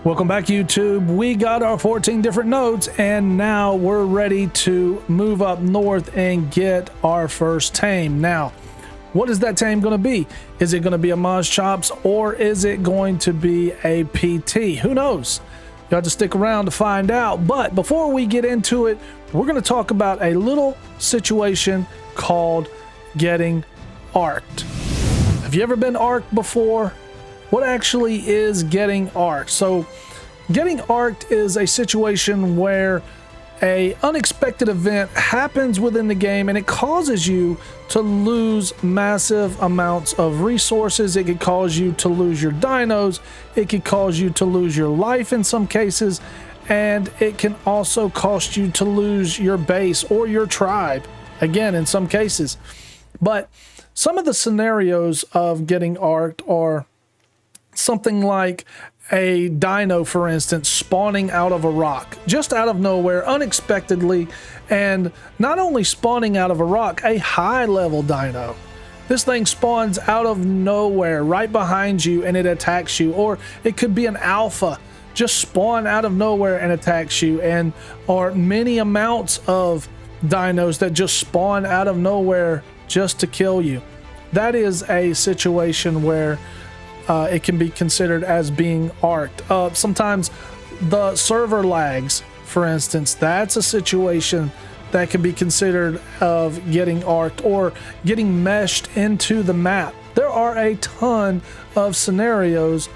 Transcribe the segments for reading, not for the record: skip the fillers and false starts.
Welcome back, YouTube. We got our 14 different nodes, and now we're ready to move up north and get our first tame. Now, what is that tame going to be? Is it going to be a Maj Chops, or is it going to be a PT? Who knows? You have to stick around to find out. But before we get into it, we're going to talk about a little situation called getting arced. Have you ever been arced before? What actually is getting arced? So getting arced is a situation where an unexpected event happens within the game and it causes you to lose massive amounts of resources. It could cause you to lose your dinos. It could cause you to lose your life in some cases. And it can also cost you to lose your base or your tribe, again, in some cases. But some of the scenarios of getting arced are something like a dino, for instance, spawning out of a rock, just out of nowhere, unexpectedly, and not only spawning out of a rock, a high-level dino. This thing spawns out of nowhere, right behind you, and it attacks you. Or it could be an alpha, just spawn out of nowhere and attacks you, and or many amounts of dinos that just spawn out of nowhere just to kill you. That is a situation where it can be considered as being arced. Sometimes the server lags, for instance, that's a situation that can be considered of getting arced, or getting meshed into the map. There are a ton of scenarios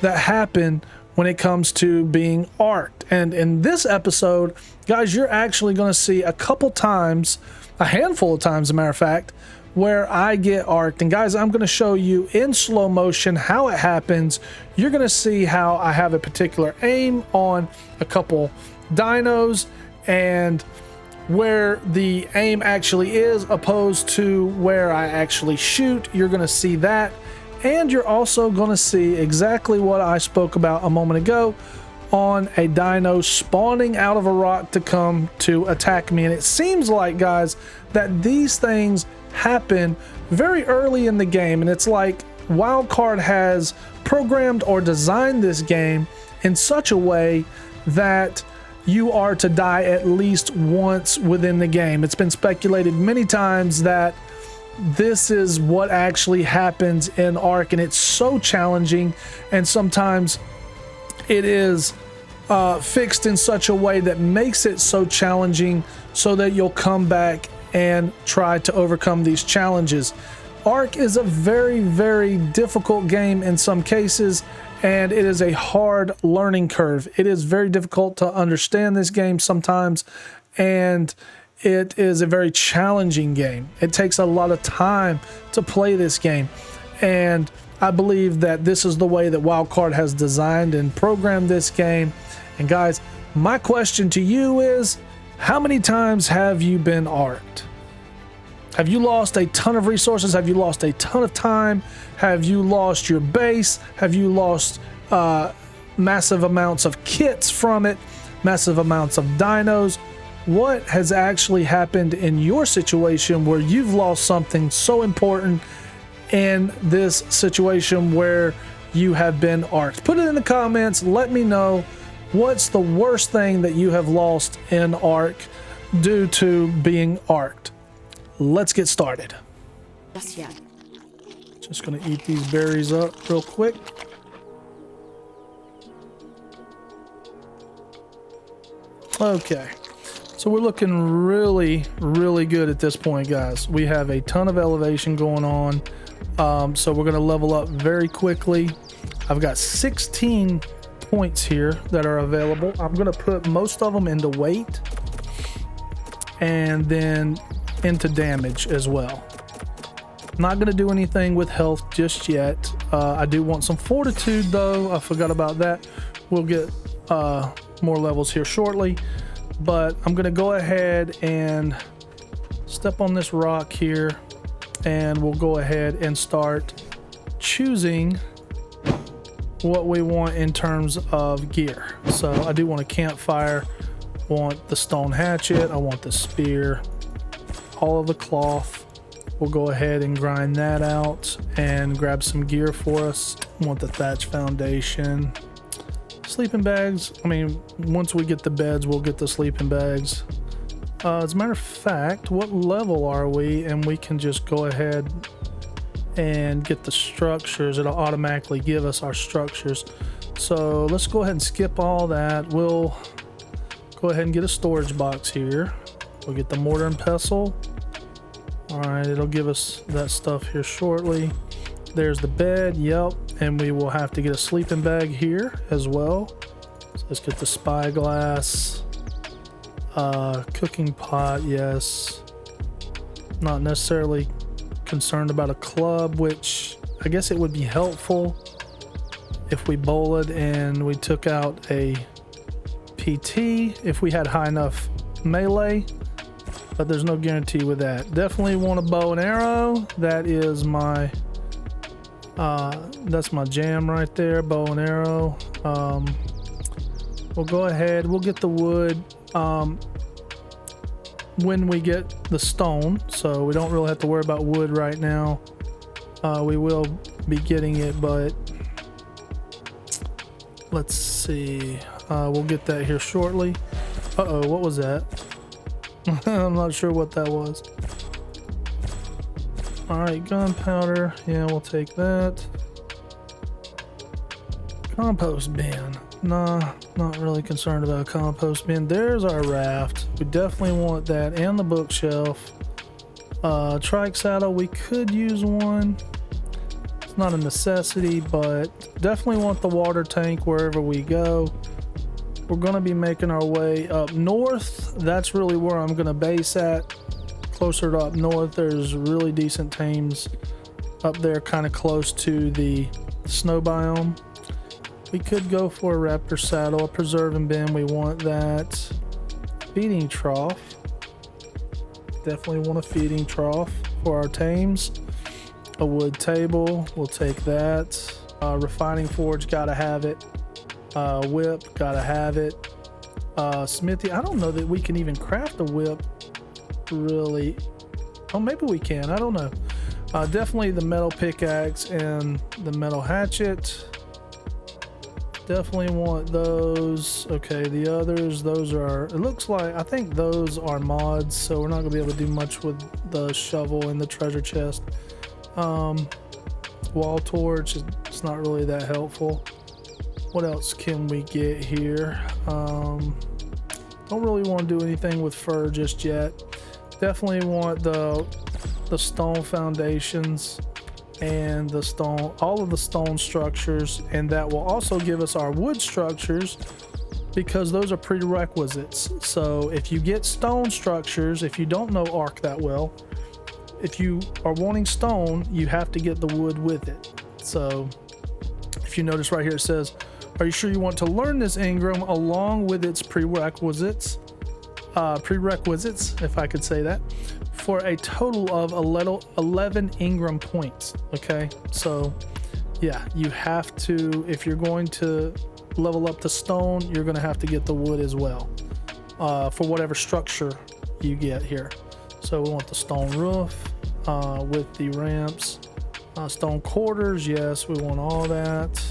that happen when it comes to being arced. And in this episode, guys, you're actually going to see a couple times, a handful of times, as a matter of fact, where I get arced. And guys, I'm going to show you in slow motion how it happens. You're going to see how I have a particular aim on a couple dinos and where the aim actually is opposed to where I actually shoot. You're going to see that, and you're also going to see exactly what I spoke about a moment ago on a dino spawning out of a rock to come to attack me. And it seems like, guys, that these things happen very early in the game, and it's like Wildcard has programmed or designed this game in such a way that you are to die at least once within the game. It's been speculated many times that this is what actually happens in Ark, and it's so challenging, and sometimes it is fixed in such a way that makes it so challenging so that you'll come back and try to overcome these challenges. Ark is a very, very difficult game in some cases, and it is a hard learning curve. It is very difficult to understand this game sometimes, and it is a very challenging game. It takes a lot of time to play this game, and I believe that this is the way that Wildcard has designed and programmed this game. And guys, my question to you is, how many times have you been arced? Have you lost a ton of resources? Have you lost a ton of time? Have you lost your base? Have you lost massive amounts of kits from it? Massive amounts of dinos? What has actually happened in your situation where you've lost something so important in this situation where you have been arced? Put it in the comments. Let me know. What's the worst thing that you have lost in Ark due to being arced? Let's get started. Just gonna eat these berries up real quick. Okay, so we're looking really, really good at this point, guys. We have a ton of elevation going on, so we're gonna level up very quickly. I've got 16 points here that are available. I'm going to put most of them into weight and then into damage as well. Not going to do anything with health just yet. I do want some fortitude though. I forgot about that. We'll get more levels here shortly, but I'm going to go ahead and step on this rock here, and we'll go ahead and start choosing what we want in terms of gear. So I do want a campfire, want the stone hatchet, I want the spear, all of the cloth. We'll go ahead and grind that out and grab some gear for us. Want the thatch foundation, Sleeping bags, I mean, once we get the beds, we'll get the sleeping bags. As a matter of fact, what level are we? And we can just go ahead and get the structures. It'll automatically give us our structures. So let's go ahead and skip all that. We'll go ahead and get a storage box here. We'll get the mortar and pestle. All right, it'll give us that stuff here shortly. There's the bed, yep. And we will have to get a sleeping bag here as well. So let's get the spyglass. Cooking pot, yes. Not necessarily concerned about a club, which I guess it would be helpful if we bowled and we took out a PT if we had high enough melee, but there's no guarantee with that. Definitely want a bow and arrow. That is my that's my jam right there, bow and arrow. We'll go ahead, we'll get the wood when we get the stone, so we don't really have to worry about wood right now. We will be getting it, but let's see. We'll get that here shortly. Uh-oh, what was that? I'm not sure what that was. Alright, gunpowder. Yeah, we'll take that. Compost bin. Nah, not really concerned about a compost bin. There's our raft. We definitely want that, and the bookshelf. Trike saddle, we could use one. It's not a necessity, but definitely want the water tank wherever we go. We're going to be making our way up north. That's really where I'm going to base at. Closer to up north, there's really decent tames up there, kind of close to the snow biome. We could go for a raptor saddle, a preserving bin, we want that. Feeding trough. Definitely want a feeding trough for our tames. A wood table, we'll take that. Refining forge, gotta have it. Whip, gotta have it. Smithy, I don't know that we can even craft a whip, really. Oh, maybe we can, I don't know. Definitely the metal pickaxe and the metal hatchet. Definitely want those. Okay, the others, those are, it looks like, I think those are mods, so we're not gonna be able to do much with the shovel and the treasure chest. Wall torch, it's not really that helpful. What else can we get here? Don't really want to do anything with fur just yet. Definitely want the stone foundations and the stone, all of the stone structures, and that will also give us our wood structures because those are prerequisites. So if you get stone structures, if you don't know Ark that well, if you are wanting stone, you have to get the wood with it. So if you notice right here, it says, are you sure you want to learn this engram along with its prerequisites, if I could say that, for a total of 11 engram points. Okay, so yeah, you have to, if you're going to level up the stone, you're going to have to get the wood as well, for whatever structure you get here. So we want the stone roof with the ramps, stone quarters, yes, we want all that.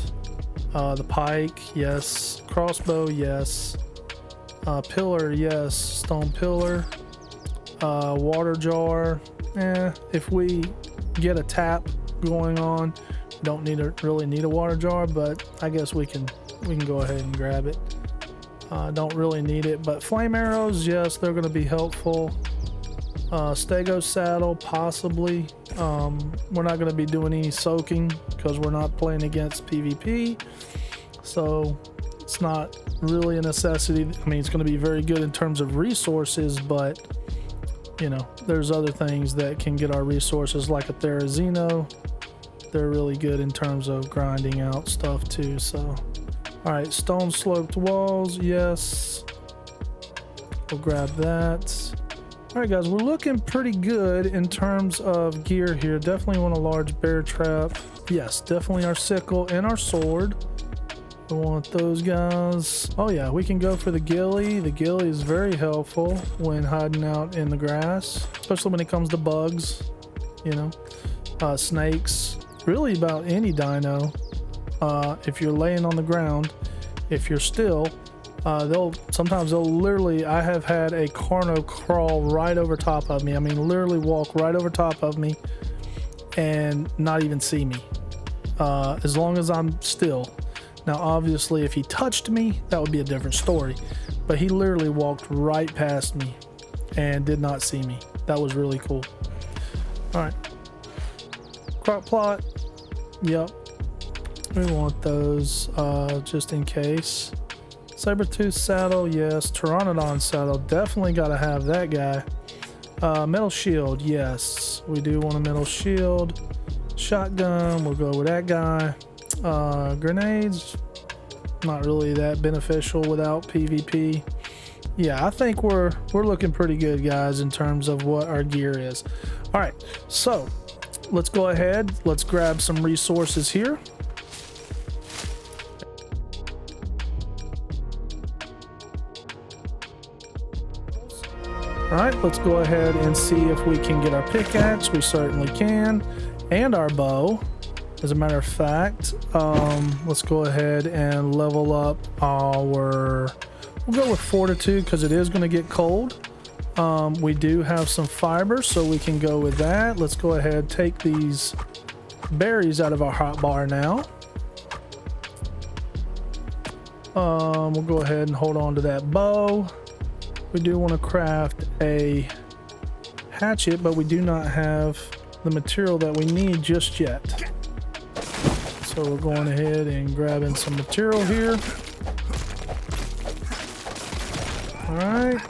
The pike, yes. Crossbow, yes. Pillar, yes. Stone pillar. Water jar, if we get a tap going on, don't really need a water jar, but I guess we can go ahead and grab it. Don't really need it, but flame arrows, yes, they're going to be helpful. Stego saddle, possibly. We're not going to be doing any soaking because we're not playing against PvP, so it's not really a necessity. I mean, it's going to be very good in terms of resources, but you know, there's other things that can get our resources, like a Therizino. They're really good in terms of grinding out stuff too. So all right, stone sloped walls, yes, we'll grab that. All right guys, we're looking pretty good in terms of gear here. Definitely want a large bear trap. Yes, definitely our sickle and our sword. We want those guys. Oh yeah, we can go for the ghillie. The ghillie is very helpful when hiding out in the grass, especially when it comes to bugs, you know. Snakes, really about any dino. If you're laying on the ground, if you're still, sometimes they'll literally, I have had a Carno crawl right over top of me. I mean, literally walk right over top of me and not even see me, as long as I'm still. Now, obviously, if he touched me, that would be a different story, but he literally walked right past me and did not see me. That was really cool. All right, crop plot. Yep, we want those just in case. Saber-tooth saddle, yes. Pteranodon saddle, definitely got to have that guy. Metal shield, yes, we do want a metal shield. Shotgun, we'll go with that guy. Grenades, not really that beneficial without PvP. Yeah, I think we're looking pretty good, guys, in terms of what our gear is. All right, so let's go ahead, let's grab some resources here. All right, let's go ahead and see if we can get our pickaxe. We certainly can, and our bow. As a matter of fact, let's go ahead and level up our, we'll go with fortitude because it is going to get cold. We do have some fiber, so we can go with that. Let's go ahead and take these berries out of our hot bar now. We'll go ahead and hold on to that bow. We do want to craft a hatchet, but we do not have the material that we need just yet. So we're going ahead and grabbing some material here. All right.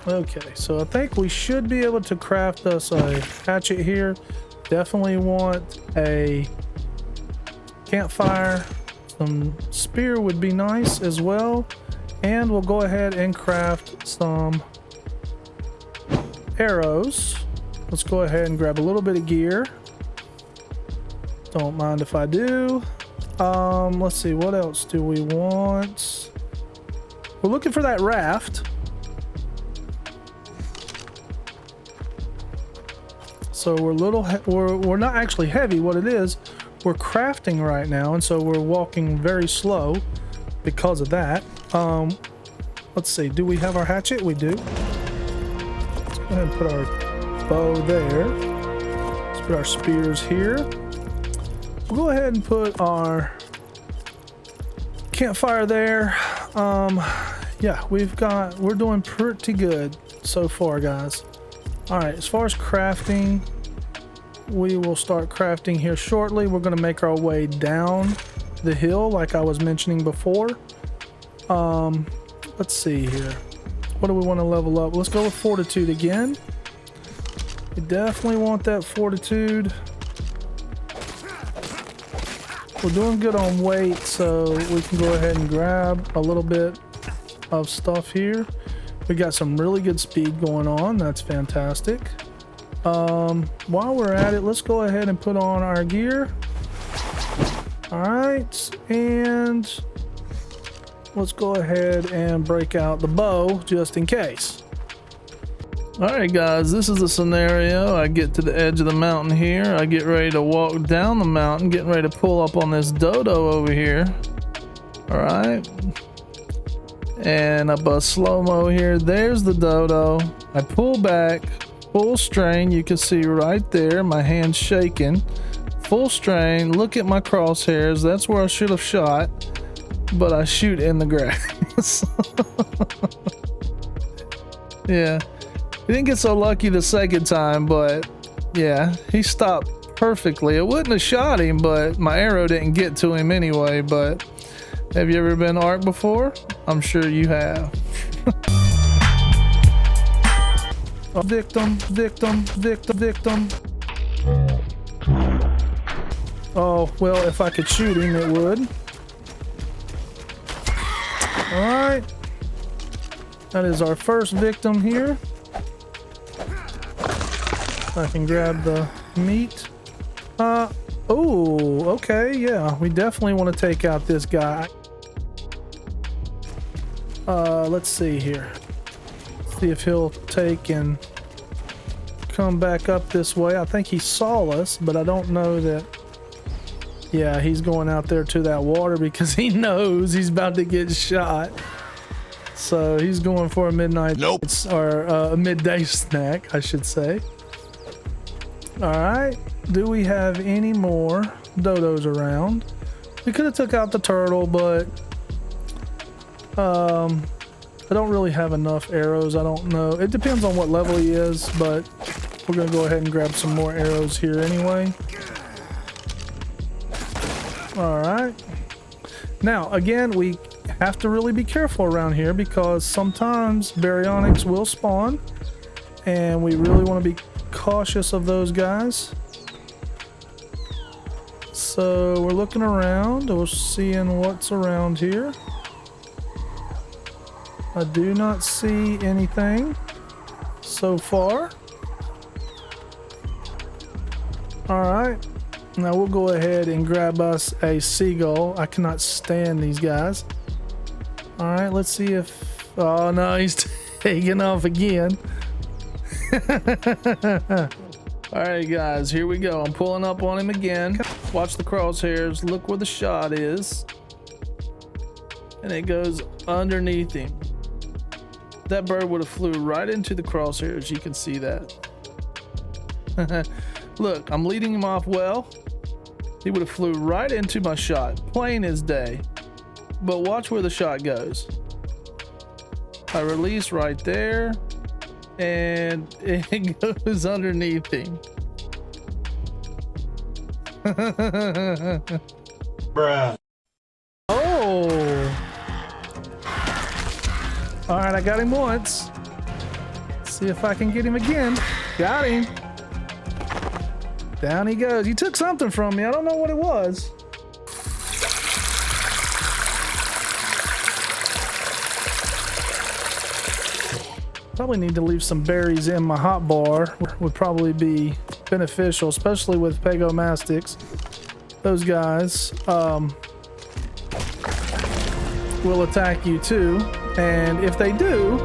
Okay, so I think we should be able to craft us a hatchet here. Definitely want a campfire. Some spear would be nice as well. And we'll go ahead and craft some arrows. Let's go ahead and grab a little bit of gear. Don't mind if I do. Let's see, what else do we want? We're looking for that raft. So we're not actually heavy. What it is, we're crafting right now, and so we're walking very slow because of that. Let's see, do we have our hatchet? We do. Let's go ahead and put our bow there. Let's put our spears here. We'll go ahead and put our campfire there. Yeah, we're doing pretty good so far, guys. All right, as far as crafting, we will start crafting here shortly. We're going to make our way down the hill like I was mentioning before. Let's see here. What do we want to level up? Let's go with fortitude again. We definitely want that fortitude. We're doing good on weight, so we can go ahead and grab a little bit of stuff here. We got some really good speed going on. That's fantastic. While we're at it, let's go ahead and put on our gear. All right, and let's go ahead and break out the bow just in case. All right, guys, this is the scenario. I get to the edge of the mountain here. I get ready to walk down the mountain, getting ready to pull up on this dodo over here. All right. And I bust slow-mo here. There's the dodo. I pull back, full strain. You can see right there, my hand's shaking. Full strain. Look at my crosshairs. That's where I should have shot, but I shoot in the grass. Yeah, he didn't get so lucky the second time, but yeah, he stopped perfectly. It wouldn't have shot him, but my arrow didn't get to him anyway. But have you ever been Ark before? I'm sure you have. Victim, victim, victim, victim. Oh, well, if I could shoot him, it would. All right. That is our first victim here. I can grab the meat. Oh, okay, yeah. We definitely want to take out this guy. Let's see here. See if he'll take and come back up this way. I think he saw us, but I don't know that Yeah, he's going out there to that water because he knows he's about to get shot. So he's going for a midnight, or a midday snack, I should say. All right, do we have any more dodos around? We could have took out the turtle, but I don't really have enough arrows. I don't know. It depends on what level he is, but we're gonna go ahead and grab some more arrows here anyway. All right. Now, again, we have to really be careful around here because sometimes baryonyx will spawn, and we really want to be cautious of those guys. So we're looking around, we're seeing what's around here. I do not see anything so far. All right, now we'll go ahead and grab us a seagull. I cannot stand these guys. All right, let's see if, oh no, he's taking off again. All right, guys, here we go. I'm pulling up on him again. Watch the crosshairs. Look where the shot is. And it goes underneath him. That bird would have flew right into the crosshairs. You can see that. Look, I'm leading him off well. He would have flew right into my shot, plain as day. But watch where the shot goes. I release right there, and it goes underneath him. Bruh. Oh. All right, I got him once. Let's see if I can get him again. Got him. Down he goes. You took something from me. I don't know what it was. Probably need to leave some berries in my hot bar. Would probably be beneficial, especially with pagomastics. Those guys will attack you too. And if they do,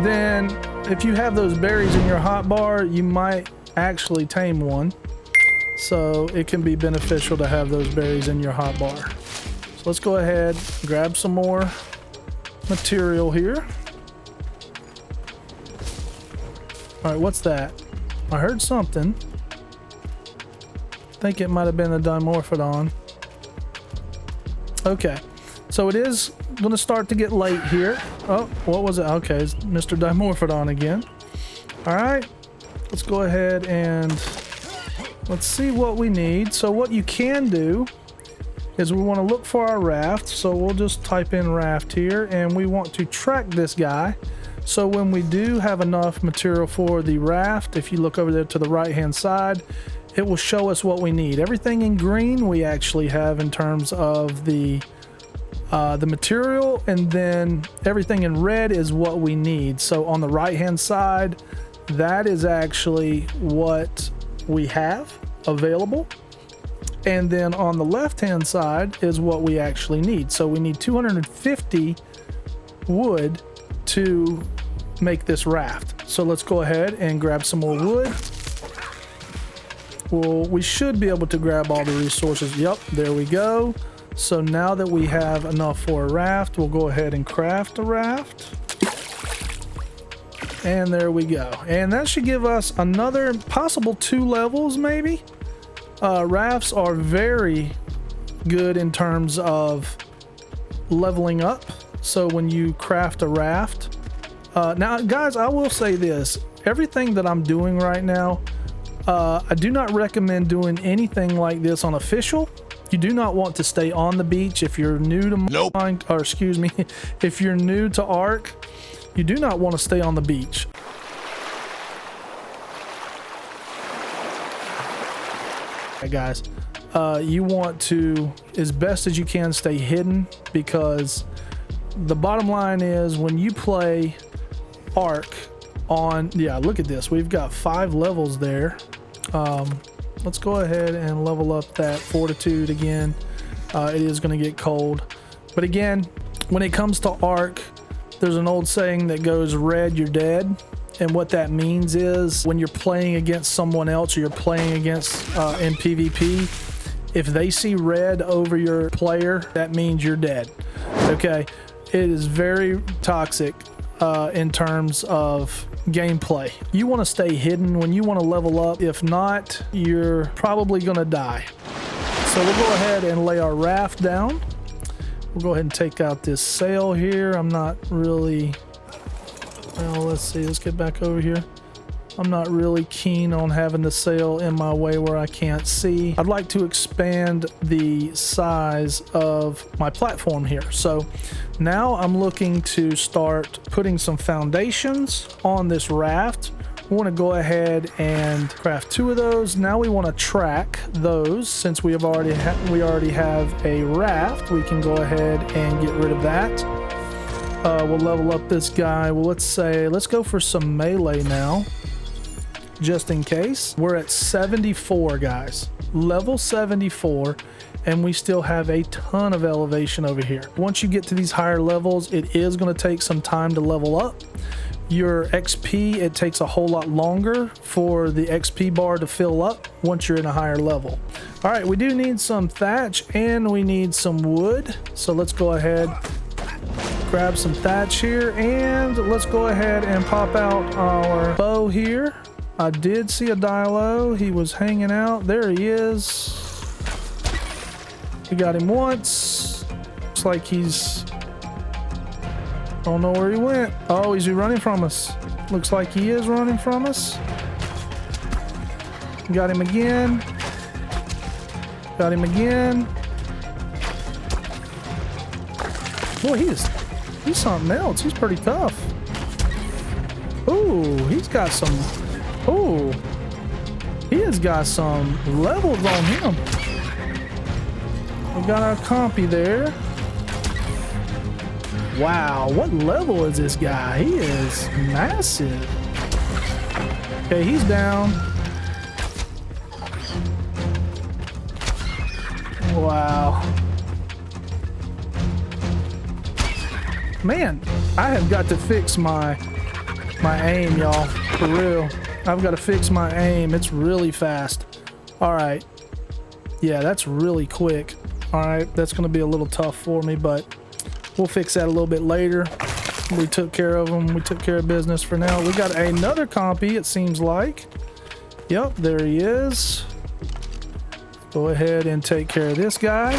then if you have those berries in your hot bar, you might actually tame one. So it can be beneficial to have those berries in your hot bar. So let's go ahead, grab some more material here. All right, what's that? I heard something. I think it might have been a dimorphodon. Okay, so it is going to start to get late here. Oh, what was it? Okay, it's Mr. Dimorphodon again. All right, let's go ahead and let's see what we need. So what you can do is we want to look for our raft. So we'll just type in raft here, and we want to track this guy. So when we do have enough material for the raft, if you look over there to the right hand side, it will show us what we need. Everything in green we actually have in terms of the material, and then everything in red is what we need. So on the right hand side, that is actually what we have available, and then on the left hand side is what we actually need. So we need 250 wood to make this raft. So let's go ahead and grab some more wood. Well, we should be able to grab all the resources. Yep, there we go. So now that we have enough for a raft, we'll go ahead and craft a raft. And there we go. And that should give us another possible 2 levels maybe. Rafts are very good in terms of leveling up. So when you craft a raft, now guys, I will say this, everything that I'm doing right now, I do not recommend doing anything like this on official. You do not want to stay on the beach if you're new to mine, or excuse me, if you're new to Ark, you do not want to stay on the beach. Hey guys, you want to, as best as you can, stay hidden, because the bottom line is when you play Ark on, yeah, look at this, we've got 5 levels there. Let's go ahead and level up that fortitude again. It is going to get cold, but again, when it comes to Ark, there's an old saying that goes, red, you're dead. And what that means is when you're playing against someone else, or you're playing against in PvP, If they see red over your player, that means you're dead. Okay, it is very toxic in terms of gameplay. You want to stay hidden when you want to level up. If not, you're probably gonna die. So we'll go ahead and lay our raft down. We'll go ahead and take out this sail here. I'm not really, well, let's see, let's get back over here. I'm not really keen on having the sail in my way where I can't see. I'd like to expand the size of my platform here. So now I'm looking to start putting some foundations on this raft. We want to go ahead and craft 2 of those. Now we want to track those. Since we already have a raft, we can go ahead and get rid of that. We'll level up this guy. Well, let's go for some melee now, just in case. We're at 74, guys, level 74, and we still have a ton of elevation over here. Once you get to these higher levels, it is going to take some time to level up. Your XP, it takes a whole lot longer for the XP bar to fill up once you're in a higher level. All right, we do need some thatch and we need some wood. So let's go ahead, grab some thatch here, and let's go ahead and pop out our bow here. I did see a Dilo. He was hanging out. There he is. We got him once. Looks like he's, I don't know where he went. Oh, is he running from us? Looks like he is running from us. Got him again. Got him again. Boy, he's something else. He's pretty tough. Ooh, he's got some. Ooh, he has got some levels on him. We got our compy there. Wow, what level is this guy? He is massive. Okay, he's down. Wow. Man, I have got to fix my aim, y'all. For real. I've got to fix my aim. It's really fast. All right. Yeah, that's really quick. All right, that's going to be a little tough for me, but we'll fix that a little bit later. We took care of them. We took care of business for now. We got another compy, it seems like. Yep, there he is. Go ahead and take care of this guy.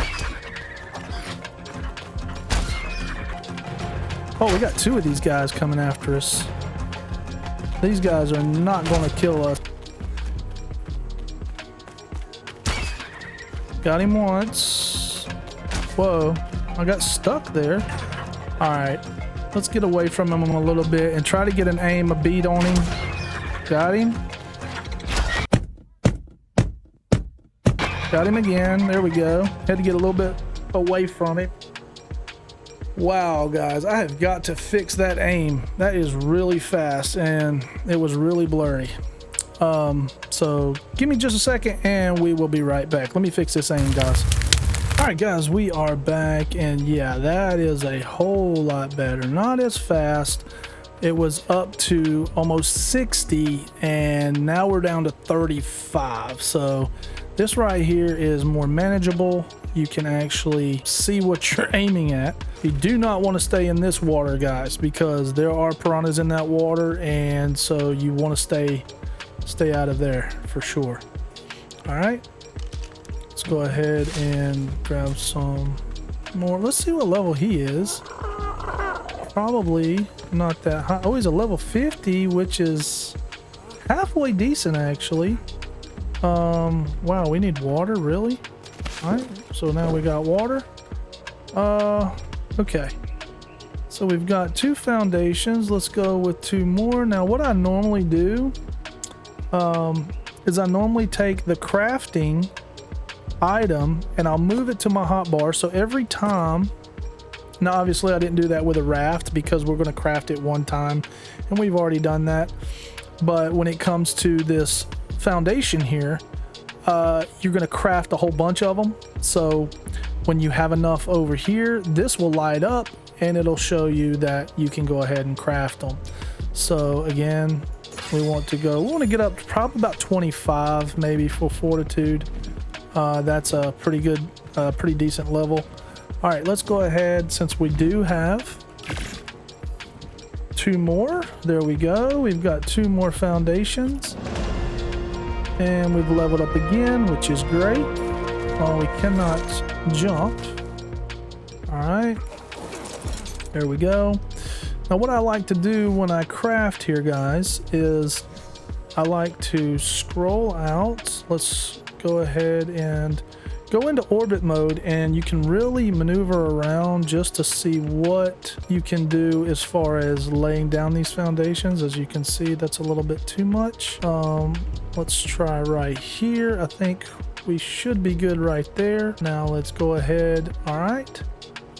Oh, we got 2 of these guys coming after us. These guys are not going to kill us. Got him once. Whoa, I got stuck there. All right, let's get away from him a little bit and try to get an aim, a beat on him. Got him. Got him again. There we go. Had to get a little bit away from him. Wow, guys, I have got to fix that aim. That is really fast and it was really blurry. So give me just a second and we will be right back. Let me fix this aim, guys. All right, guys, we are back, and yeah, that is a whole lot better. Not as fast. It was up to almost 60 and now we're down to 35. So this right here is more manageable. You can actually see what you're aiming at. You do not want to stay in this water, guys, because there are piranhas in that water, and so you want to stay out of there for sure. All right, let's go ahead and grab some more. Let's see what level he is. Probably not that high. Oh, he's a level 50, which is halfway decent actually. Wow, we need water, really? All right, so now we got water. Okay, so we've got 2 foundations. Let's go with 2 more. Now what I normally do is I normally take the crafting item and I'll move it to my hotbar. So every time, now obviously I didn't do that with a raft because we're going to craft it one time and we've already done that. But when it comes to this foundation here, you're going to craft a whole bunch of them. So when you have enough over here, this will light up and it'll show you that you can go ahead and craft them. So again, we want to get up to probably about 25 maybe for fortitude. That's a pretty good, pretty decent level. All right, let's go ahead, since we do have 2 more. There we go. We've got 2 more foundations. And we've leveled up again, which is great. Oh, we cannot jump. All right. There we go. Now, what I like to do when I craft here, guys, is I like to scroll out. Let's go ahead and go into orbit mode, and you can really maneuver around just to see what you can do as far as laying down these foundations. As you can see, that's a little bit too much. Let's try right here. I think we should be good right there. Now let's go ahead. All right.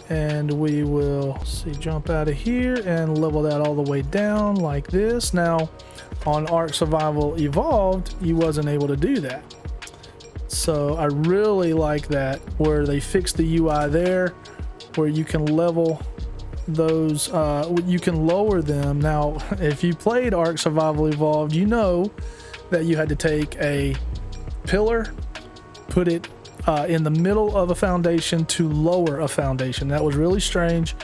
And we will jump out of here and level that all the way down like this. Now on Ark Survival Evolved, you wasn't able to do that. So I really like that, where they fixed the UI there, where you can level those, you can lower them. Now, if you played Ark Survival Evolved, you know that you had to take a pillar, put it in the middle of a foundation to lower a foundation. That was really strange,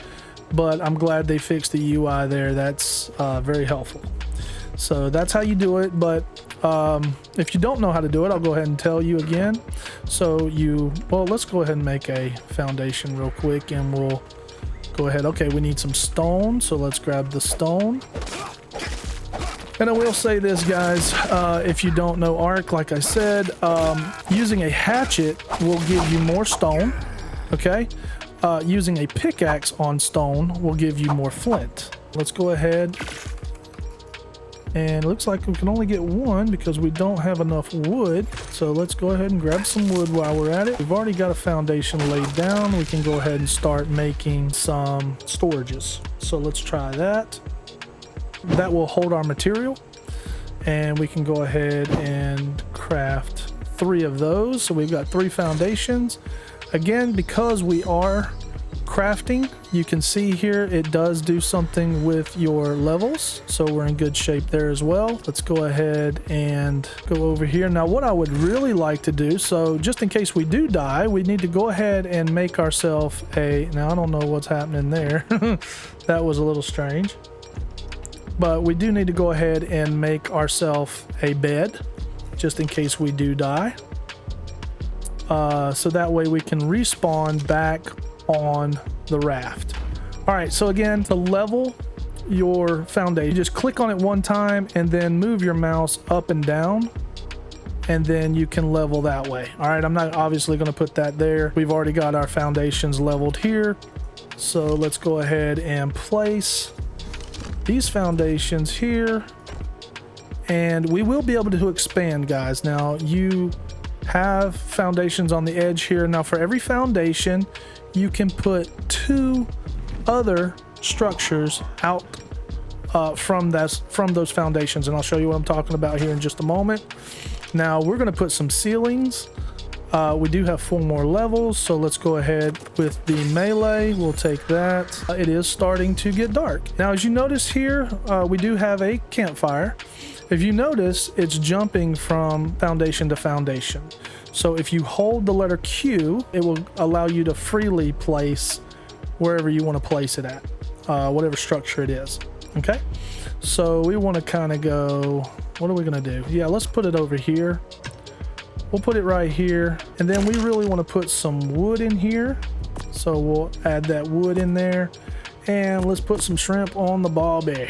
but I'm glad they fixed the UI there. That's very helpful. So that's how you do it. But if you don't know how to do it, I'll go ahead and tell you again. So let's go ahead and make a foundation real quick, and we'll go ahead. Okay, we need some stone, so let's grab the stone. And I will say this, guys, if you don't know Ark, like I said, using a hatchet will give you more stone, okay? Using a pickaxe on stone will give you more flint. Let's go ahead. And it looks like we can only get 1 because we don't have enough wood. So let's go ahead and grab some wood while we're at it. We've already got a foundation laid down. We can go ahead and start making some storages. So let's try that. That will hold our material, and we can go ahead and craft 3 of those. So we've got 3 foundations. Again, because we are crafting, you can see here it does do something with your levels, so we're in good shape there as well. Let's go ahead and go over here. Now what I would really like to do, so just in case we do die, we need to go ahead and make ourselves now I don't know what's happening there. That was a little strange. But we do need to go ahead and make ourselves a bed, just in case we do die. So that way we can respawn back on the raft. All right, so again, to level your foundation, you just click on it one time and then move your mouse up and down, and then you can level that way. All right, I'm not obviously going to put that there. We've already got our foundations leveled here. So let's go ahead and place these foundations here, and we will be able to expand, guys. Now you have foundations on the edge here. Now for every foundation, you can put 2 other structures out from those foundations, and I'll show you what I'm talking about here in just a moment. Now we're going to put some ceilings. We do have 4 more levels, so let's go ahead with the melee. We'll take that. It is starting to get dark. Now, as you notice here, we do have a campfire. If you notice, it's jumping from foundation to foundation. So if you hold the letter Q, it will allow you to freely place wherever you want to place it at, whatever structure it is. Okay, so we want to kind of go, what are we going to do? Yeah, let's put it over here. We'll put it right here, and then we really want to put some wood in here, so we'll add that wood in there, and let's put some shrimp on the barbie.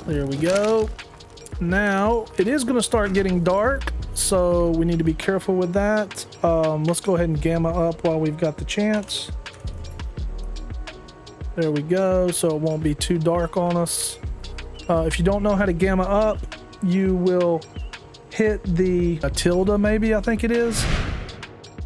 There we go. Now it is going to start getting dark, so we need to be careful with that. Let's go ahead and gamma up while we've got the chance. There we go, so it won't be too dark on us. If you don't know how to gamma up, you will hit the tilde, maybe, I think it is.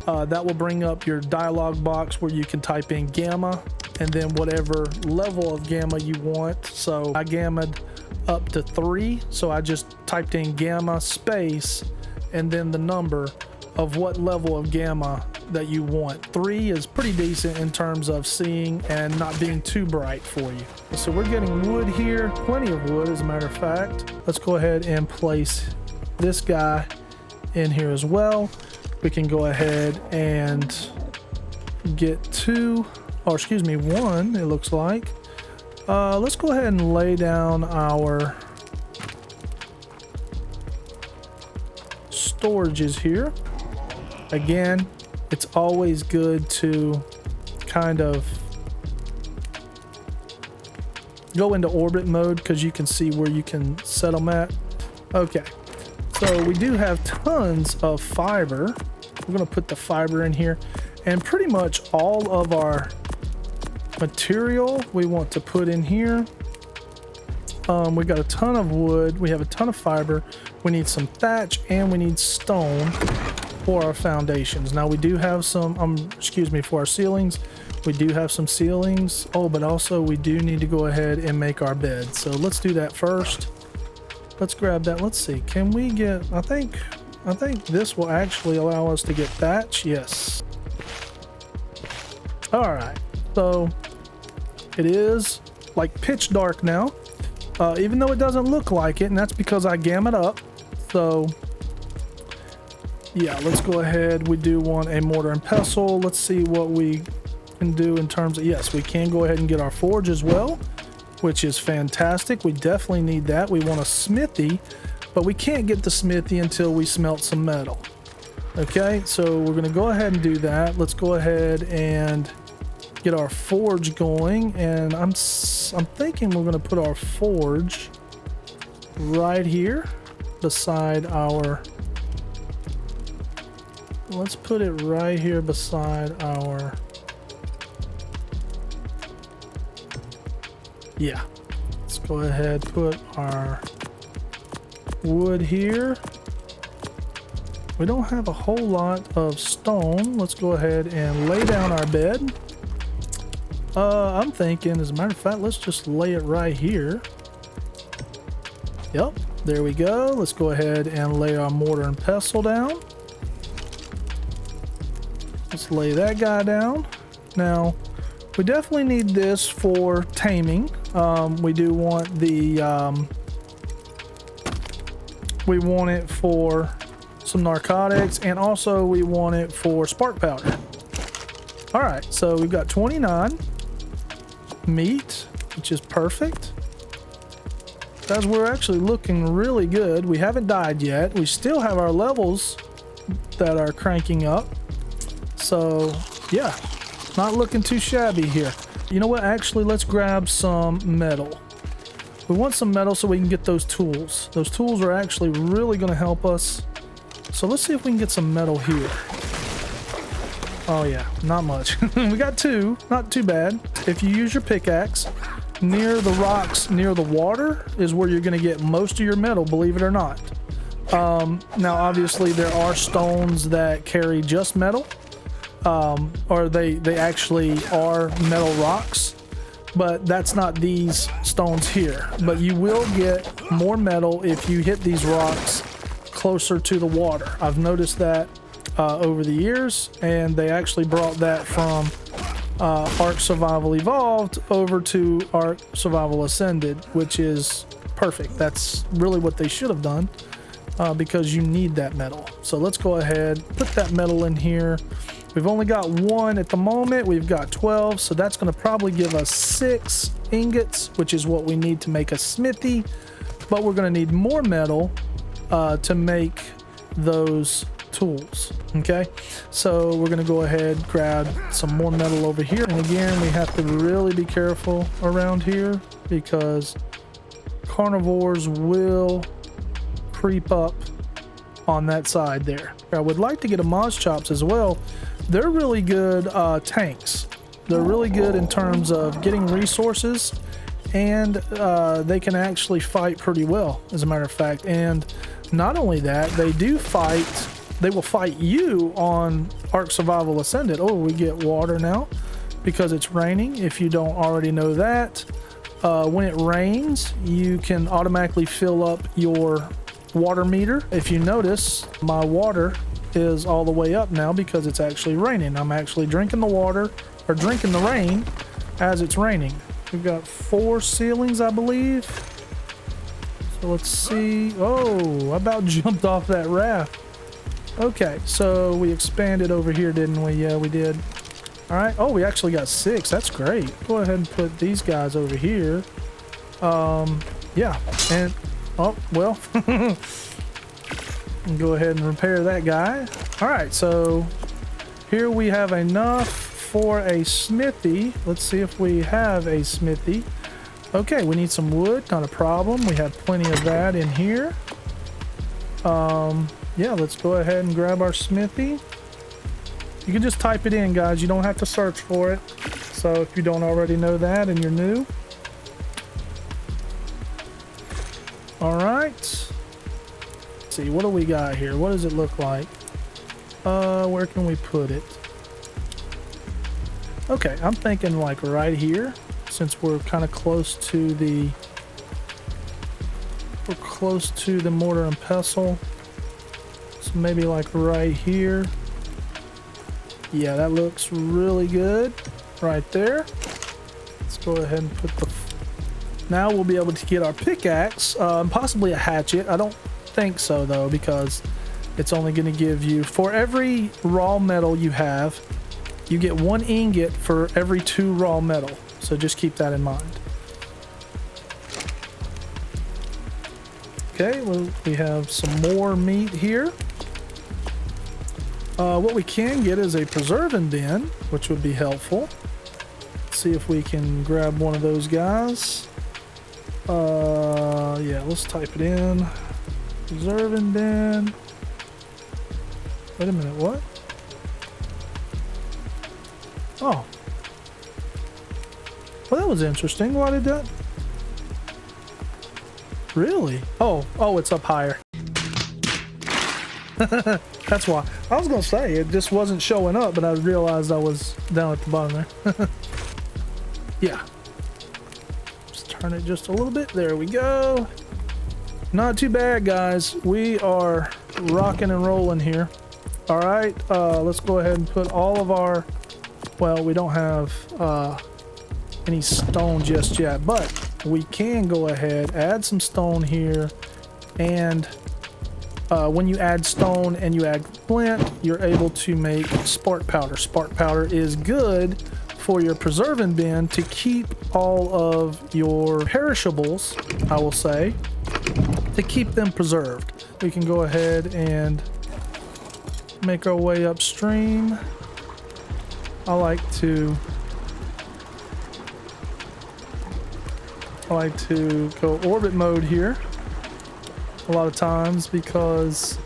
That will bring up your dialog box where you can type in gamma and then whatever level of gamma you want. So I gammaed up to 3, so I just typed in gamma space and then the number of what level of gamma that you want. 3 is pretty decent in terms of seeing and not being too bright for you. So we're getting wood here, plenty of wood as a matter of fact. Let's go ahead and place this guy in here as well. We can go ahead and get 2, or excuse me, 1, it looks like. Let's go ahead and lay down our storages here. Again, it's always good to kind of go into orbit mode because you can see where you can set them at. Okay, so we do have tons of fiber. We're going to put the fiber in here, and pretty much all of our material we want to put in here. We got a ton of wood, we have a ton of fiber, we need some thatch, and we need stone for our foundations. Now we do have some excuse me, for our ceilings we do have some ceilings. Oh, but also we do need to go ahead and make our bed, so let's do that first. Let's grab that. Let's see, can we get, I think this will actually allow us to get thatch. Yes. All right, so it is like pitch dark now, even though it doesn't look like it, and that's because I gammed up. So yeah, let's go ahead. We do want a mortar and pestle. Let's see what we can do in terms of, yes, we can go ahead and get our forge as well, which is fantastic. We definitely need that. We want a smithy, but we can't get the smithy until we smelt some metal. Okay, so we're going to go ahead and do that. Let's go ahead and get our forge going, and I'm thinking we're going to put our forge right here beside our, let's put it right here beside our, yeah, let's go ahead, put our wood here. We don't have a whole lot of stone. Let's go ahead and lay down our bed. I'm thinking, as a matter of fact, let's just lay it right here. Yep, there we go. Let's go ahead and lay our mortar and pestle down. Let's lay that guy down. Now, we definitely need this for taming. We do want the, we want it for some narcotics, and also we want it for spark powder. All right, so we've got 29 meat, which is perfect. Guys, we're actually looking really good. We haven't died yet. We still have our levels that are cranking up. So yeah, not looking too shabby here. You know what? Actually, let's grab some metal. We want some metal so we can get those tools. Those tools are actually really going to help us. So let's see if we can get some metal here. Oh yeah, not much. We got 2, not too bad. If you use your pickaxe, near the rocks, near the water is where you're going to get most of your metal, believe it or not. Now obviously there are stones that carry just metal, or they actually are metal rocks, but that's not these stones here. But you will get more metal if you hit these rocks closer to the water. I've noticed that over the years, and they actually brought that from Ark Survival Evolved over to Ark Survival Ascended, which is perfect. That's really what they should have done, because you need that metal. So let's go ahead, put that metal in here. We've only got 1 at the moment. We've got 12, so that's going to probably give us 6 ingots, which is what we need to make a smithy. But we're going to need more metal to make those tools. Okay, so we're going to go ahead, grab some more metal over here. And again, we have to really be careful around here because carnivores will creep up on that side there. I would like to get a Moz Chops as well. They're really good tanks. They're really good in terms of getting resources, and they can actually fight pretty well, as a matter of fact. And not only that, they do fight. They will fight you on Ark Survival Ascended. Oh, we get water now because it's raining. If you don't already know that, when it rains, you can automatically fill up your water meter. If you notice, my water is all the way up now because it's actually raining. I'm actually drinking the water, or drinking the rain as it's raining. We've got 4 ceilings, I believe. So let's see. Oh, I about jumped off that raft. Okay, so we expanded over here, didn't we? Yeah, we did. All right. Oh, we actually got 6. That's great. Go ahead and put these guys over here. Yeah. And, oh, well. Go ahead and repair that guy. All right, so here we have enough for a smithy. Let's see if we have a smithy. Okay, we need some wood. Not a problem. We have plenty of that in here. Yeah, let's go ahead and grab our smithy. You can just type it in, guys. You don't have to search for it. So if you don't already know that and you're new. All right. Let's see, what do we got here? What does it look like? Where can we put it? Okay, I'm thinking like right here, since we're kind of close to the mortar and pestle. So maybe like right here. Yeah, that looks really good right there. Let's go ahead and put the... Now we'll be able to get our pickaxe, possibly a hatchet. I don't think so though, because it's only going to give you, for every raw metal you have, you get 1 ingot for every 2 raw metal. So just keep that in mind. Okay, well, we have some more meat here. What we can get is a preserving bin, which would be helpful. Let's see if we can grab one of those guys. Yeah, let's type it in. Preserving bin. Wait a minute, what? Oh. Well, that was interesting. Why did that? Really? Oh, it's up higher. That's why. I was gonna say it just wasn't showing up, but I realized I was down at the bottom there. Yeah. Just turn it just a little bit. There we go. Not too bad, guys. We are rocking and rolling here. All right. Let's go ahead and put all of our... Well, we don't have any stone just yet, but we can go ahead, add some stone here, and when you add stone and you add flint, you're able to make spark powder. Spark powder is good for your preserving bin to keep all of your perishables, I will say, to keep them preserved. We can go ahead and make our way upstream. I like to go orbit mode here a lot of times because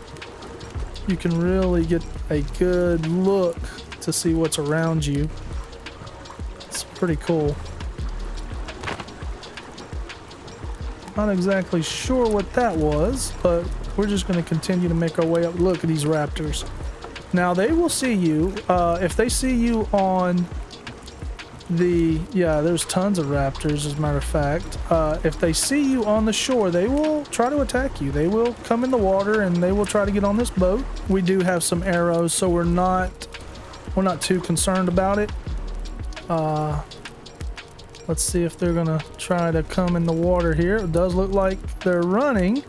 you can really get a good look to see what's around you. It's pretty cool. Not exactly sure what that was, but we're just going to continue to make our way up. Look at these raptors. Now they will see you if they see you on the... Yeah, there's tons of raptors, as a matter of fact. If they see you on the shore, they will try to attack you. They will come in the water and they will try to get on this boat. We do have some arrows, so we're not too concerned about it. Let's see if they're gonna try to come in the water here. It does look like they're running.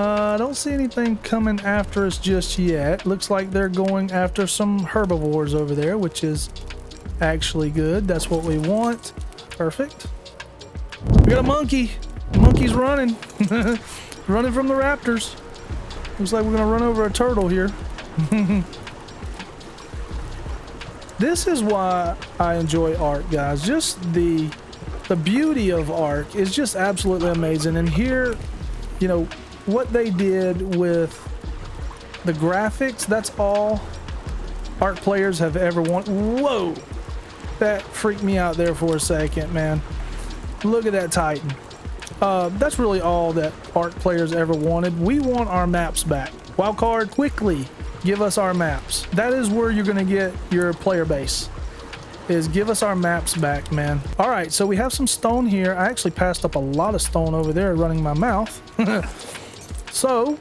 I don't see anything coming after us just yet. Looks like they're going after some herbivores over there, which is actually good. That's what we want. Perfect. We got a monkey. The monkey's running. Running from the raptors. Looks like we're gonna run over a turtle here. This is why I enjoy Ark, guys. Just the beauty of Ark is just absolutely amazing. And here, you know, what they did with the graphics, that's all Ark players have ever wanted. Whoa! That freaked me out there for a second, man. Look at that Titan. That's really all that Ark players ever wanted. We want our maps back. Wildcard, quickly give us our maps. That is where you're going to get your player base, is give us our maps back, man. All right, so we have some stone here. I actually passed up a lot of stone over there running my mouth. So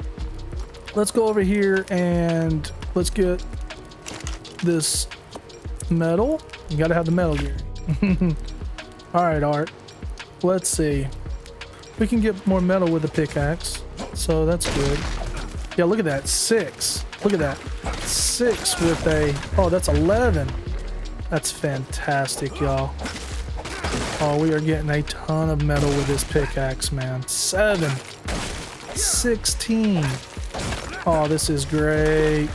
let's go over here and let's get this metal. You got to have the metal gear. All right, Art. Let's see. We can get more metal with the pickaxe, so that's good. Yeah, look at that. 6. Look at that. 6 with a... Oh, that's 11. That's fantastic, y'all. Oh, we are getting a ton of metal with this pickaxe, man. 7. 16. Oh, this is great.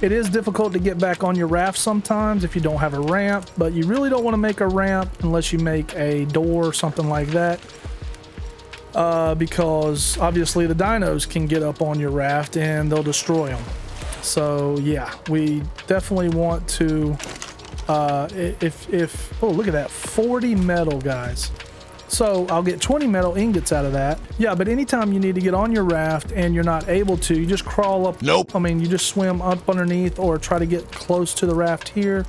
It is difficult to get back on your raft sometimes if you don't have a ramp, but you really don't want to make a ramp unless you make a door or something like that. Because obviously the dinos can get up on your raft and they'll destroy them. So yeah, we definitely want to, oh, look at that, 40 metal, guys. So I'll get 20 metal ingots out of that. Yeah, but anytime you need to get on your raft and you're not able to, you just crawl up. Nope. I mean, you just swim up underneath or try to get close to the raft here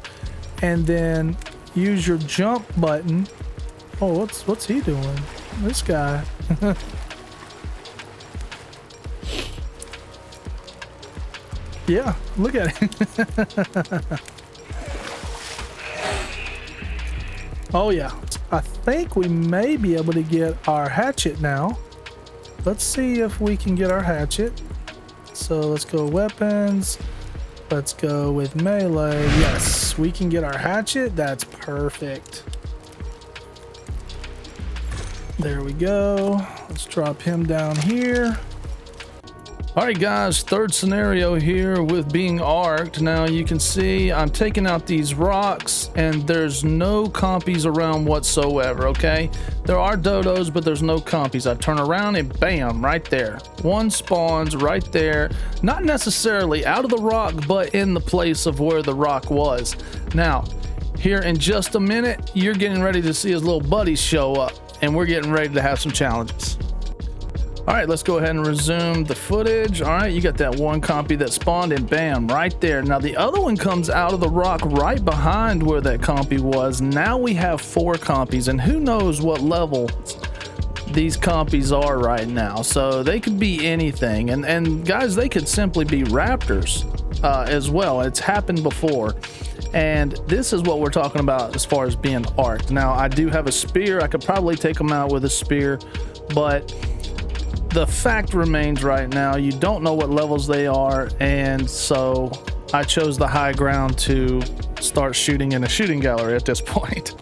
and then use your jump button. Oh, what's he doing? This guy. Yeah, look at it. Oh yeah, I think we may be able to get our hatchet now. Let's see if we can get our hatchet. So let's go weapons. Let's go with melee. Yes, we can get our hatchet. That's perfect. There we go. Let's drop him down here. All right, guys, third scenario here with being arced. Now you can see I'm taking out these rocks and there's no compies around whatsoever, okay? There are dodos, but there's no compies. I turn around and bam, right there. One spawns right there. Not necessarily out of the rock, but in the place of where the rock was. Now, here in just a minute, you're getting ready to see his little buddies show up and we're getting ready to have some challenges. All right, let's go ahead and resume the footage. All right, you got that one compy that spawned and bam, right there. Now the other one comes out of the rock right behind where that compy was. Now we have 4 compies and who knows what level these compies are right now. So they could be anything. And guys, they could simply be raptors as well. It's happened before. And this is what we're talking about as far as being arced. Now I do have a spear. I could probably take them out with a spear, but the fact remains right now, you don't know what levels they are, and so I chose the high ground to start shooting in a shooting gallery at this point.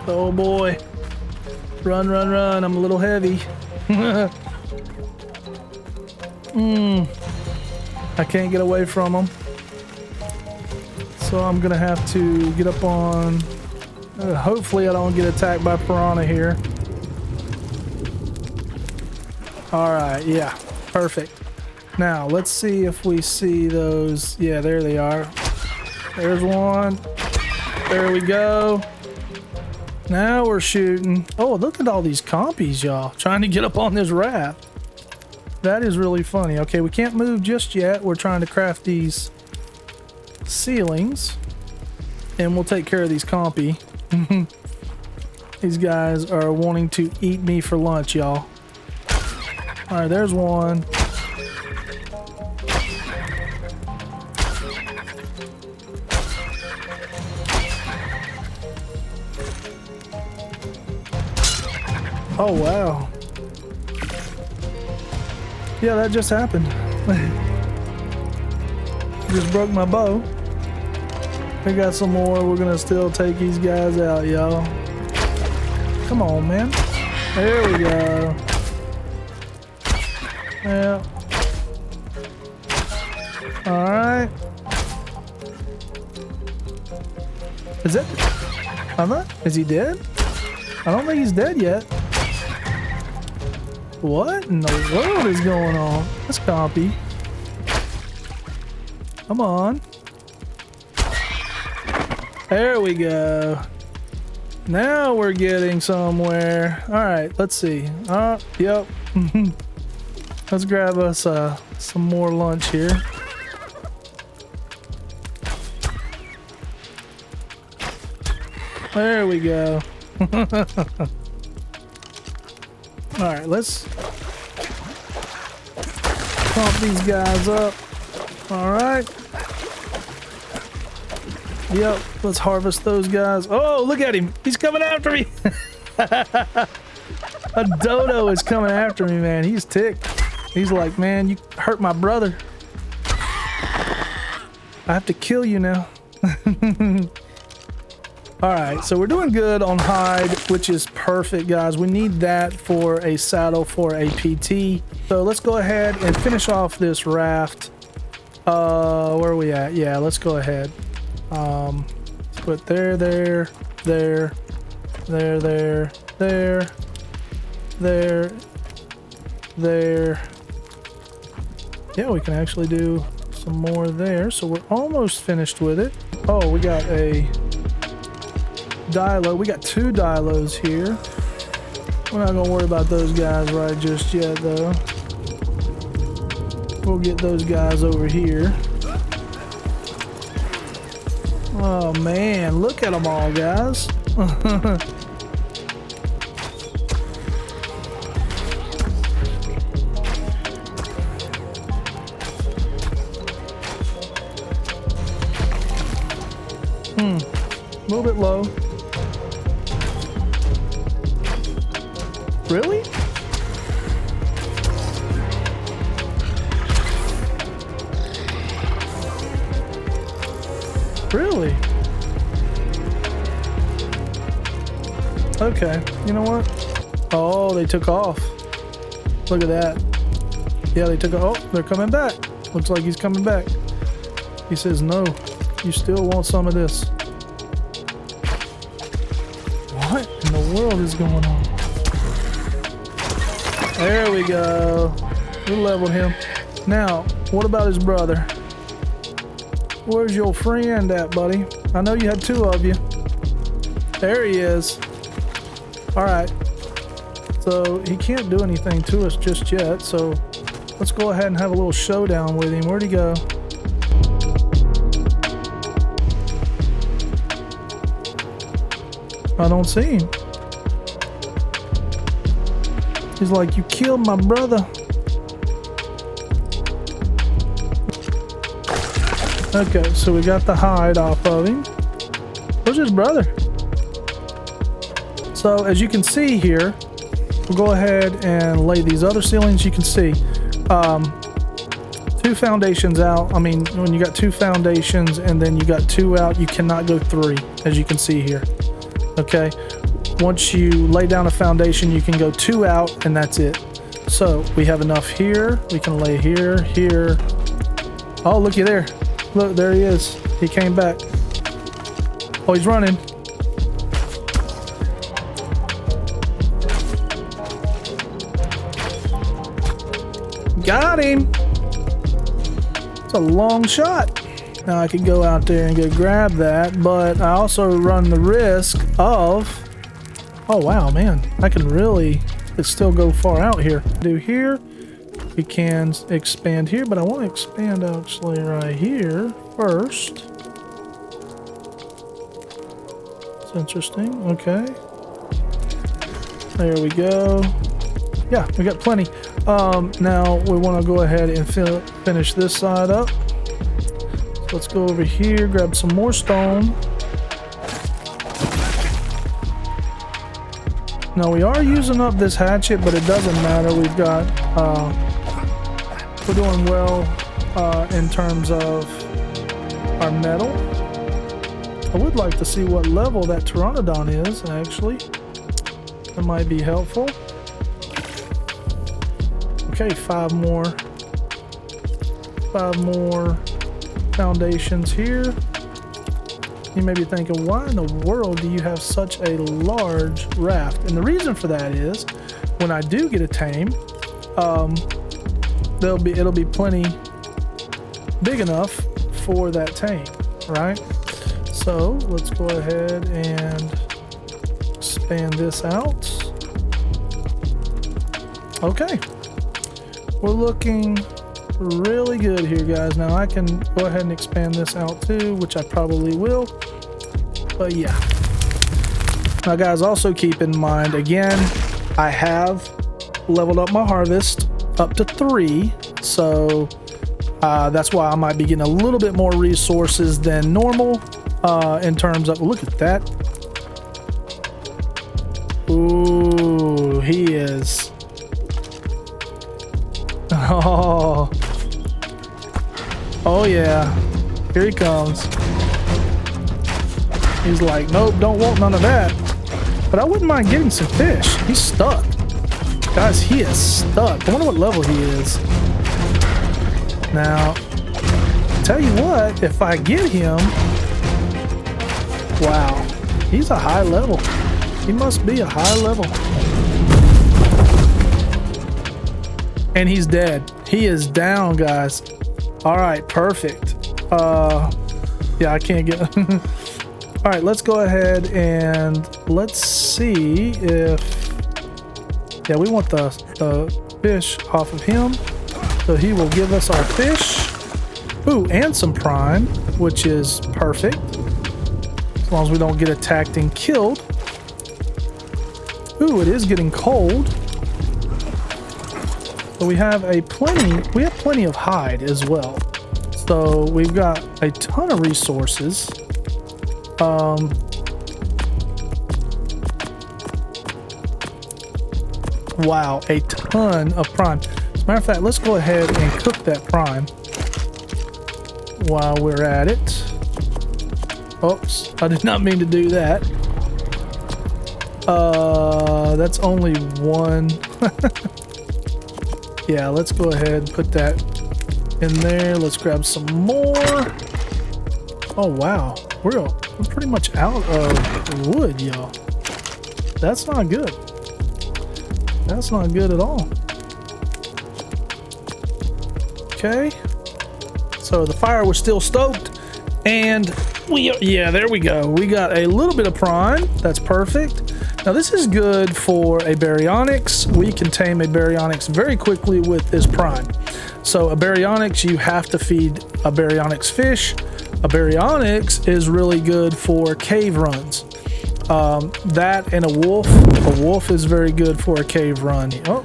Oh boy. Run, run, run. I'm a little heavy. I can't get away from them. So I'm going to have to get up on... hopefully I don't get attacked by piranha here. All right, yeah, perfect. Now let's see if we see those. Yeah, there they are. There's one. There we go. Now we're shooting. Oh, look at all these compies, y'all, trying to get up on this raft. That is really funny. Okay, we can't move just yet. We're trying to craft these ceilings and we'll take care of these compy. These guys are wanting to eat me for lunch, y'all. All right, there's one. Oh, wow. Yeah, that just happened. Just broke my bow. We got some more. We're gonna still take these guys out, y'all. Come on, man. There we go. Yeah. All right. Is it? Is he dead? I don't think he's dead yet. What in the world is going on? That's compy. Come on. There we go. Now we're getting somewhere. All right, let's see. Yep. Let's grab us some more lunch here. There we go. All right, let's pump these guys up. All right. Yep, let's harvest those guys. Oh, look at him. He's coming after me. A dodo is coming after me, man. He's ticked. He's like, man, you hurt my brother. I have to kill you now. All right, so we're doing good on hide, which is perfect, guys. We need that for a saddle for a PT. So let's go ahead and finish off this raft. Where are we at? Yeah, let's go ahead. Let's put there. Yeah, we can actually do some more there. So we're almost finished with it. Oh, we got a dilo. We got 2 dilos here. We're not gonna worry about those guys right just yet, though. We'll get those guys over here. Oh man, look at them all, guys. A little bit low. Really? Really? Okay, you know what? Oh, they took off. Look at that. Yeah, they took off. Oh, they're coming back. Looks like he's coming back. He says, no, you still want some of this. What in the world is going on? There we go. We leveled him. Now, what about his brother? Where's your friend at, buddy? I know you had 2 of you. There he is. All right. So he can't do anything to us just yet. So let's go ahead and have a little showdown with him. Where'd he go? I don't see him. He's like, you killed my brother. Okay, so we got the hide off of him. Where's his brother? So as you can see here, we'll go ahead and lay these other ceilings. You can see 2 foundations out. I mean, when you got 2 foundations and then you got 2 out, you cannot go 3, as you can see here. Okay, once you lay down a foundation, you can go 2 out and that's it. So we have enough here. We can lay here, here. Oh, looky there. Look, there he is. He came back. Oh, he's running. Got him. It's a long shot. Now I could go out there and go grab that, but I also run the risk of, oh wow, man, I can really still go far out here. Do here, we can expand here, but I want to expand actually right here first. It's interesting. Okay, there we go. Yeah, we got plenty. Now we want to go ahead and finish this side up. Let's go over here, grab some more stone. Now we are using up this hatchet, but it doesn't matter. We've got, we're doing well in terms of our metal. I would like to see what level that pteranodon is, actually. That might be helpful. Okay, 5 more foundations here. You may be thinking, why in the world do you have such a large raft? And the reason for that is, when I do get a tame, it'll be plenty big enough for that tame, right? So let's go ahead and expand this out. Okay, we're looking really good here, guys. Now I can go ahead and expand this out too, which I probably will, but yeah. Now guys, also keep in mind, again, I have leveled up my harvest up to 3, so that's why I might be getting a little bit more resources than normal in terms of, look at that. Ooh, he is Oh. Oh yeah. Here he comes. He's like, nope, don't want none of that. But I wouldn't mind getting some fish. He's stuck. Guys, he is stuck. I wonder what level he is. Now, tell you what, if I get him... Wow. He's a high level. He must be a high level. And he's dead. He is down, guys. All right, perfect. Yeah, I can't get... All right, let's go ahead and let's see if... Yeah, we want the fish off of him. So he will give us our fish. Ooh, and some prime, which is perfect. As long as we don't get attacked and killed. Ooh, it is getting cold. So we have plenty of hide as well. So we've got a ton of resources. Wow, a ton of prime. As a matter of fact, let's go ahead and cook that prime while we're at it. Oops, I did not mean to do that. That's only one. Yeah, let's go ahead and put that in there. Let's grab some more. Oh wow, we're pretty much out of wood, y'all. That's not good. That's not good at all. Okay, so the fire was still stoked, and yeah, there we go. We got a little bit of prime. That's perfect. Now this is good for a baryonyx. We can tame a baryonyx very quickly with this prime. So a baryonyx, you have to feed a baryonyx fish. A baryonyx is really good for cave runs. That and a wolf. A wolf is very good for a cave run. Oh.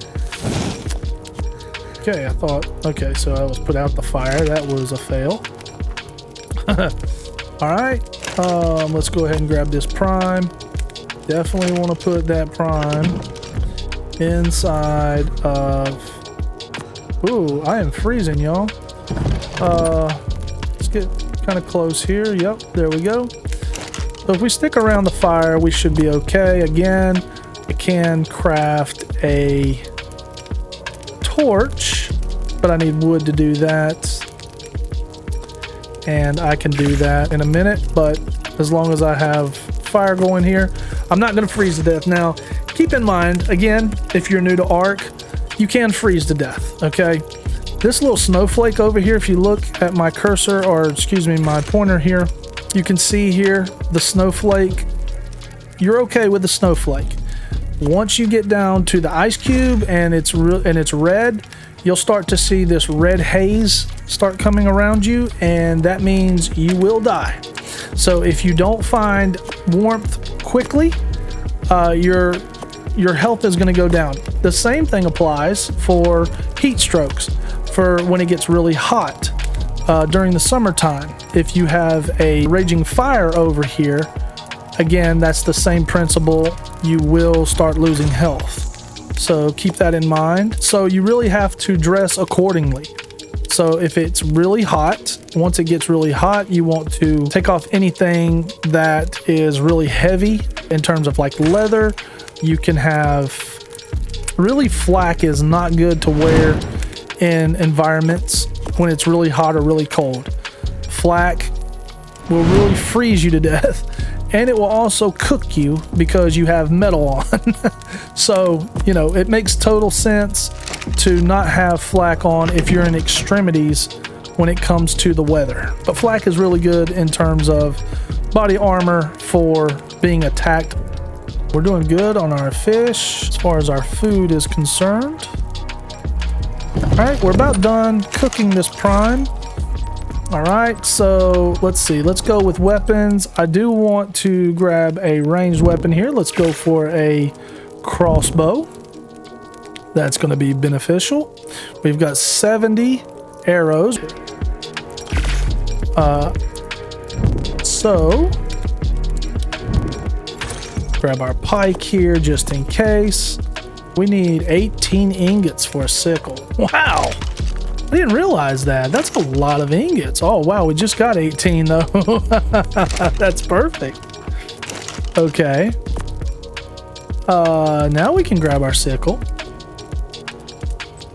Okay, I thought, okay, so I was put out the fire. That was a fail. All right, let's go ahead and grab this prime. Definitely want to put that prime inside of... Ooh, I am freezing, y'all. Let's get kind of close here. Yep, there we go. So if we stick around the fire, we should be okay. Again, I can craft a torch, but I need wood to do that. And I can do that in a minute, but as long as I have fire going here, I'm not going to freeze to death. Now, keep in mind, again, if you're new to Ark, you can freeze to death, okay? This little snowflake over here, if you look at my cursor, or excuse me, my pointer here, you can see here the snowflake. You're okay with the snowflake. Once you get down to the ice cube and it's red, you'll start to see this red haze start coming around you, and that means you will die. So if you don't find warmth quickly, your health is going to go down. The same thing applies for heat strokes, for when it gets really hot during the summertime. If you have a raging fire over here, again, that's the same principle. You will start losing health. So keep that in mind. So you really have to dress accordingly. So if it's really hot, once it gets really hot, you want to take off anything that is really heavy in terms of like leather. You can have, really flak is not good to wear in environments when it's really hot or really cold. Flak will really freeze you to death, and it will also cook you because you have metal on. So, you know, it makes total sense to not have flak on if you're in extremities when it comes to the weather. But flak is really good in terms of body armor for being attacked. We're doing good on our fish as far as our food is concerned. All right, we're about done cooking this prime. All right, so let's see. Let's go with weapons. I do want to grab a ranged weapon here. Let's go for a crossbow. That's going to be beneficial. We've got 70 arrows. So grab our pike here just in case. We need 18 ingots for a sickle. Wow, I didn't realize that. That's a lot of ingots. Oh, wow. We just got 18, though. That's perfect. Okay. Now we can grab our sickle.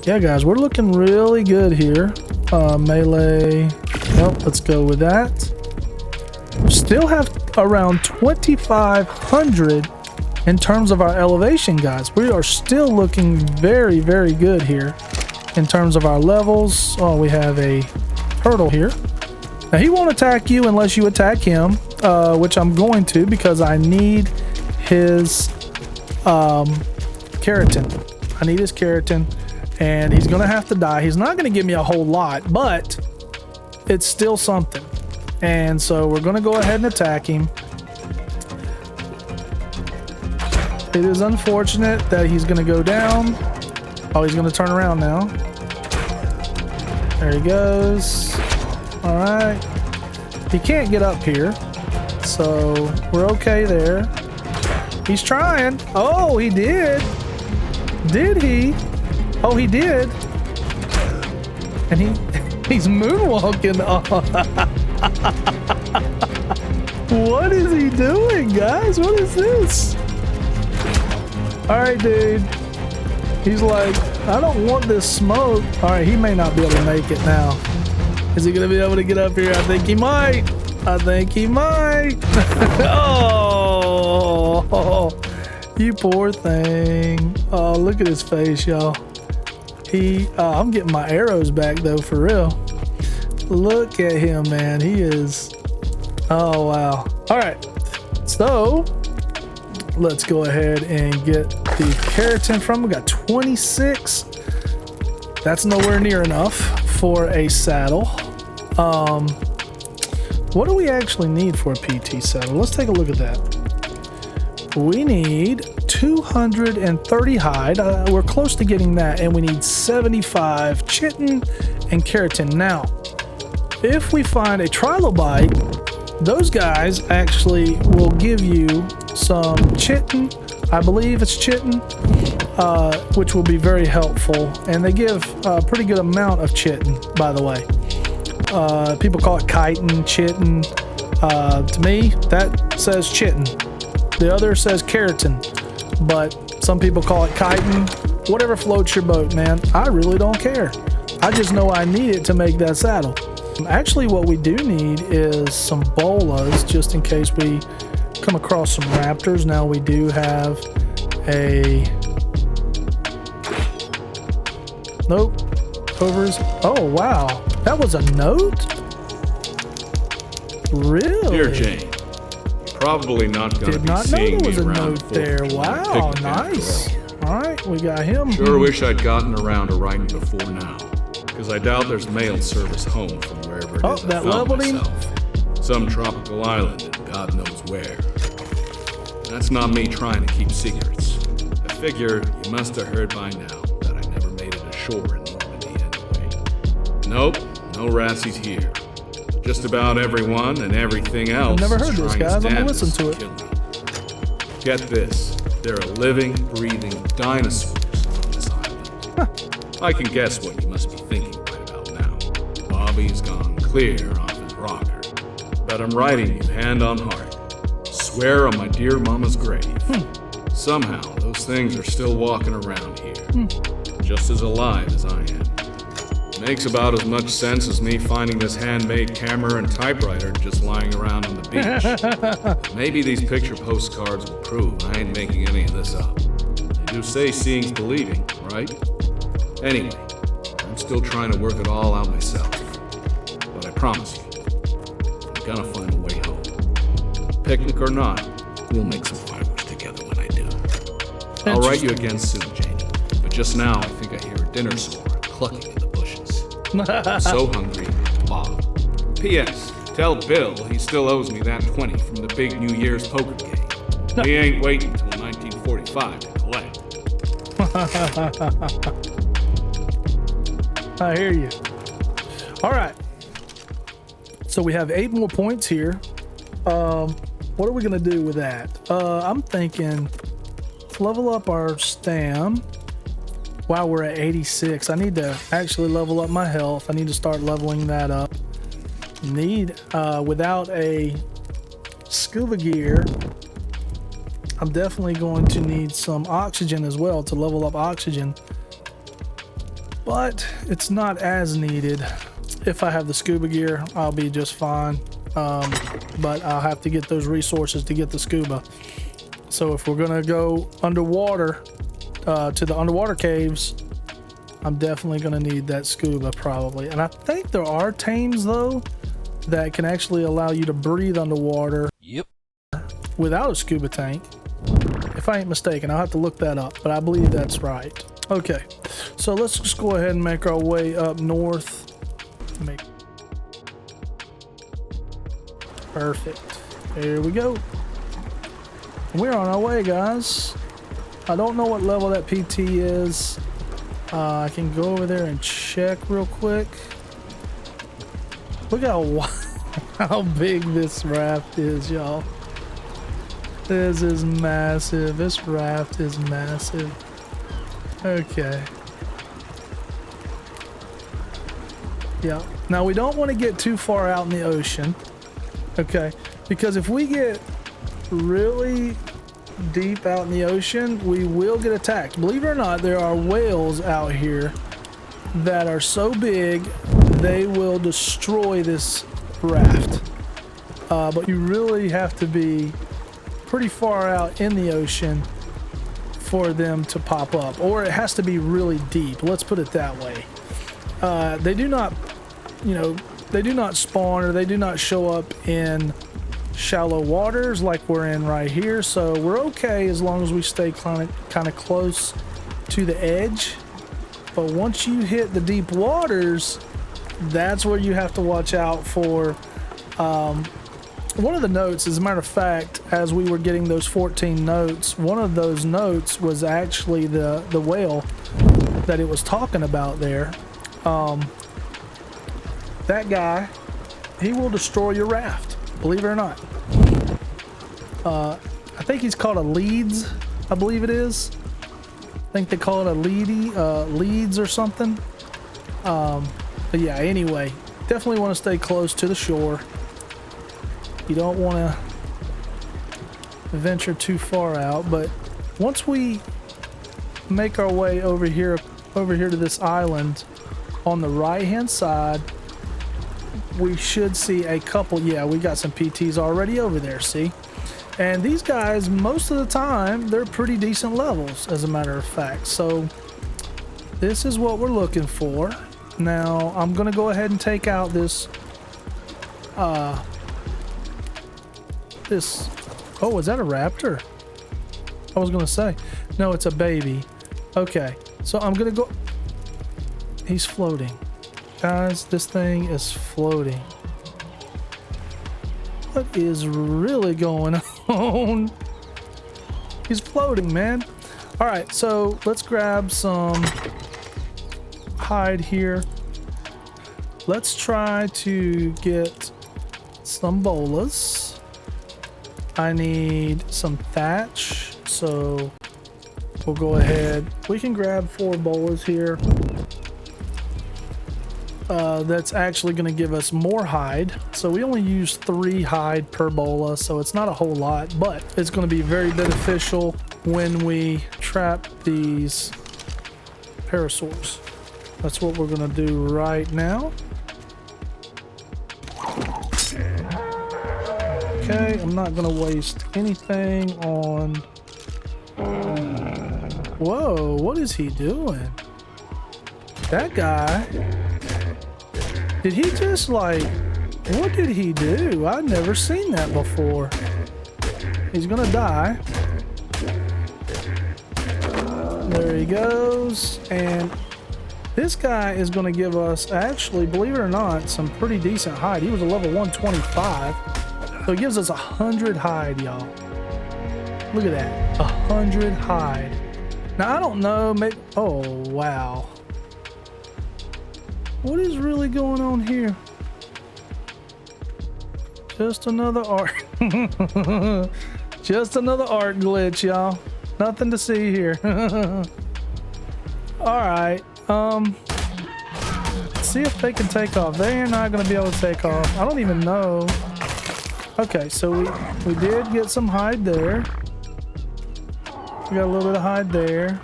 Yeah, guys, we're looking really good here. Melee. Nope, let's go with that. Still have around 2,500 in terms of our elevation, guys. We are still looking very, very good here in terms of our levels. Oh, we have a turtle here. Now, he won't attack you unless you attack him, which I'm going to because I need his keratin. I need his keratin, and he's going to have to die. He's not going to give me a whole lot, but it's still something. And so we're going to go ahead and attack him. It is unfortunate that he's going to go down. Oh, he's going to turn around now. There he goes. All right. He can't get up here, so we're okay there. He's trying. Oh, he did. Did he? Oh, he did. And he's moonwalking. What is he doing, guys? What is this? All right, dude. He's like, I don't want this smoke. All right, he may not be able to make it now. Is he going to be able to get up here? I think he might. I think he might. Oh, you poor thing. Oh, look at his face, y'all. I'm getting my arrows back, though, for real. Look at him, man. He is... Oh, wow. All right. So, let's go ahead and get the keratin from him. We got 26. That's nowhere near enough for a saddle. What do we actually need for a PT saddle? Let's take a look at that. We need 230 hide. We're close to getting that, and we need 75 chitin and keratin. Now, if we find a trilobite, those guys actually will give you some chitin. I believe it's chitin, which will be very helpful. And they give a pretty good amount of chitin, by the way. People call it chitin, chitin. To me, that says chitin. The other says keratin, but some people call it chitin. Whatever floats your boat, man. I really don't care. I just know I need it to make that saddle. Actually, what we do need is some bolas, just in case we come across some raptors. Now we do have a... Nope. Over his... Oh, wow. That was a note? Really? Dear Jane, probably not going to be seeing me around there. Wow, nice. All right, we got him. Sure wish I'd gotten around to writing before now, because I doubt there's mail service home from wherever it is I found myself. Some tropical island and God knows where. That's not me trying to keep secrets. I figure you must have heard by now that I never made it ashore in Normandy anyway. Nope, no Rassies here. Just about everyone and everything else. I've never heard this, guys. I'm gonna listen to it. Get this. There are living, breathing dinosaurs on this island. Huh. I can guess what you must be thinking right about now. Bobby's gone clear off his rocker. But I'm writing you hand on heart. Swear on my dear mama's grave. Somehow, those things are still walking around here. Just as alive as I am. Makes about as much sense as me finding this handmade camera and typewriter just lying around on the beach. Maybe these picture postcards will prove I ain't making any of this up. They do say seeing's believing, right? Anyway, I'm still trying to work it all out myself. But I promise you, I'm gonna find a way home. Picnic or not, we'll make some fireworks together when I do. I'll write you again soon, Janie. But just now, I think I hear a dinner sore clucking in the bushes. I'm so hungry, Bob. P.S. Tell Bill he still owes me that 20 from the big New Year's poker game. We ain't waiting until 1945 to collect. I hear you. All right. So we have 8 more points here. What are we going to do with that? I'm thinking level up our stam. Wow, we're at 86. I need to actually level up my health. I need to start leveling that up. Without a scuba gear, I'm definitely going to need some oxygen as well to level up oxygen. But it's not as needed. If I have the scuba gear, I'll be just fine. But I'll have to get those resources to get the scuba. So if we're gonna go underwater, to the underwater caves, I'm definitely gonna need that scuba probably. And I think there are tames though that can actually allow you to breathe underwater. Yep. Without a scuba tank. If I ain't mistaken, I'll have to look that up, but I believe that's right. Okay, so let's just go ahead and make our way up north. Perfect. There we go. We're on our way, guys. I don't know what level that PT is. I can go over there and check real quick. Look how big this raft is, y'all. This is massive. This raft is massive. Okay. Yeah. Now we don't want to get too far out in the ocean. Okay. Because if we get really deep out in the ocean, we will get attacked. Believe it or not, there are whales out here that are so big they will destroy this raft. But you really have to be pretty far out in the ocean for them to pop up, or it has to be really deep. Let's put it that way. They do not, they do not spawn, or they do not show up in shallow waters like we're in right here, so we're okay as long as we stay kind of close to the edge. But once you hit the deep waters, that's where you have to watch out for. One of the notes, as a matter of fact, as we were getting those 14 notes, one of those notes was actually the whale that it was talking about there. That guy, he will destroy your raft, believe it or not. I think he's called a leads, I believe it is. I think they call it a leads or something. But yeah, anyway, definitely want to stay close to the shore. You don't want to venture too far out, but once we make our way over here to this island, on the right hand side, we should see a couple. Yeah, we got some PTs already over there, see? And these guys, most of the time, they're pretty decent levels, as a matter of fact. So this is what we're looking for. Now, I'm going to go ahead and take out this, oh, is that a raptor? I was going to say, no, it's a baby. Okay, so I'm going to go. He's floating. Guys, this thing is floating. What is really going on? He's floating, man. All right, so let's grab some hide here. Let's try to get some bolas. I need some thatch, so we'll go ahead. We can grab 4 bolas here. That's actually going to give us more hide. So we only use 3 hide per bola, so it's not a whole lot, but it's going to be very beneficial when we trap these parasaurs. That's what we're going to do right now. Okay, I'm not going to waste anything on... Whoa, what is he doing? That guy... Did he just like... What did he do? I've never seen that before. He's going to die. There he goes. And this guy is going to give us, actually, believe it or not, some pretty decent hide. He was a level 125. So it gives us 100 hide, y'all. Look at that. 100 hide. Now, I don't know. Maybe, oh, wow. What is really going on here? Just another arc. Just another arc glitch, y'all. Nothing to see here. All right. See if they can take off. They're not going to be able to take off. I don't even know. Okay, so we did get some hide there. We got a little bit of hide there.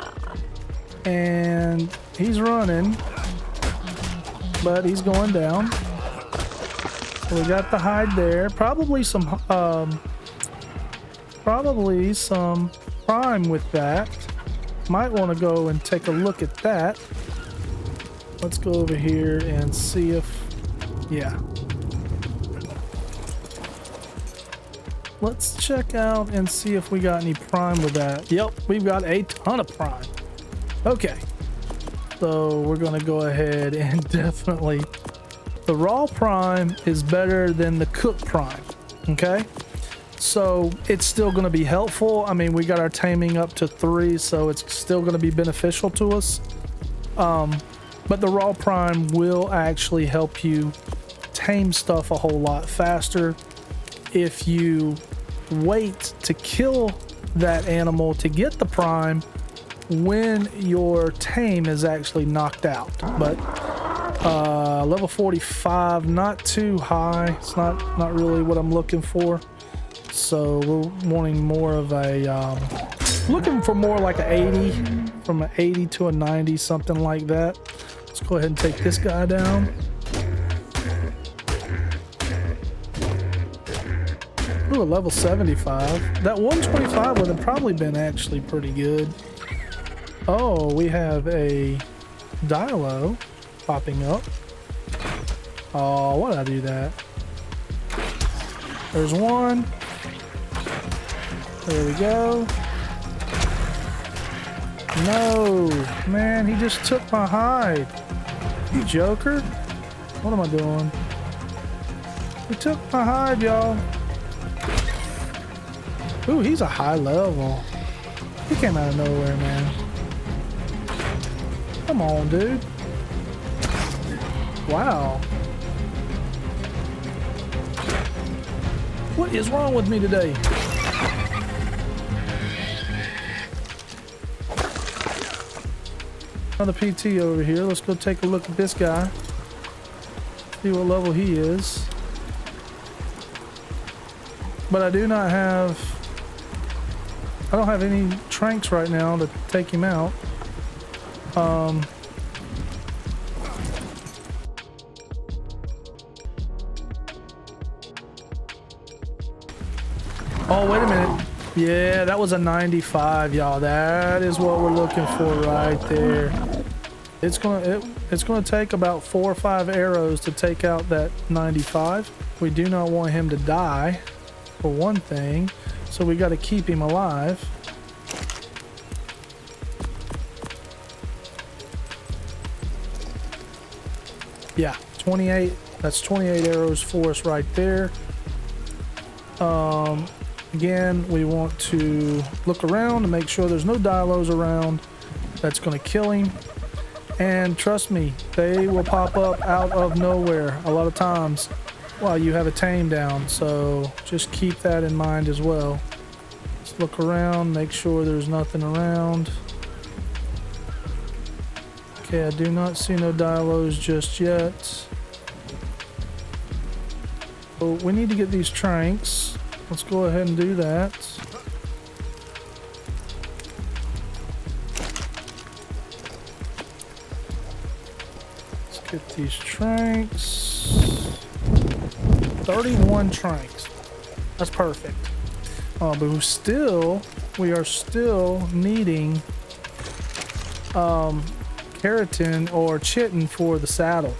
And he's running. But he's going down. So we got the hide there. Probably some prime with that. Might want to go and take a look at that. Let's go over here and see if, yeah. Let's check out and see if we got any prime with that. Yep, we've got a ton of prime. Okay, so we're gonna go ahead and definitely, the raw prime is better than the cooked prime, okay? So it's still gonna be helpful. I mean, we got our taming up to 3, so it's still gonna be beneficial to us. But the raw prime will actually help you tame stuff a whole lot faster if you wait to kill that animal to get the prime when your tame is actually knocked out. But level 45, not too high. It's not really what I'm looking for. So we're wanting more of a looking for more like an 80, from an 80 to a 90, something like that. Let's go ahead and take this guy down. Ooh, a level 75. That 125 would have probably been actually pretty good. Oh, we have a Dilo popping up. Oh, why did I do that? There's one. There we go. No, man, he just took my hide. You joker. What am I doing? He took my hide, y'all. Ooh, he's a high level. He came out of nowhere, man. Come on, dude. Wow. What is wrong with me today? Another PT over here. Let's go take a look at this guy. See what level he is. But I do not have... I don't have any tranks right now to take him out. Oh, wait a minute. Yeah, that was a 95, y'all. That is what we're looking for right there. It's gonna take about 4 or 5 arrows to take out that 95. We do not want him to die, for one thing, so we got to keep him alive. Yeah, 28. That's 28 arrows for us right there. Again, we want to look around to make sure there's no dilos around. That's going to kill him. And trust me, they will pop up out of nowhere a lot of times while you have a tame down. So just keep that in mind as well. Let's look around, make sure there's nothing around. Okay, I do not see no dilos just yet. So we need to get these tranks. Let's go ahead and do that. Let's get these tranks. 31 tranks. That's perfect. But we are still needing keratin or chitin for the saddle.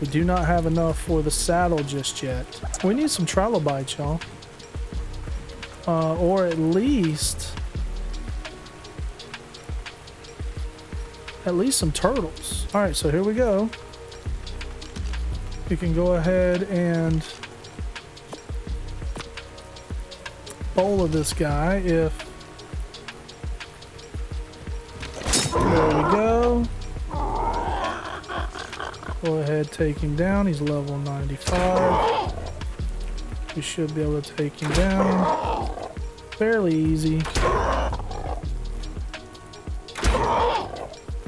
We do not have enough for the saddle just yet. We need some trilobites, y'all. Or at least some turtles. All right, so here we go. We can go ahead and bowl of this guy if... There we go. Go ahead, take him down. He's level 95. We should be able to take him down. Fairly easy.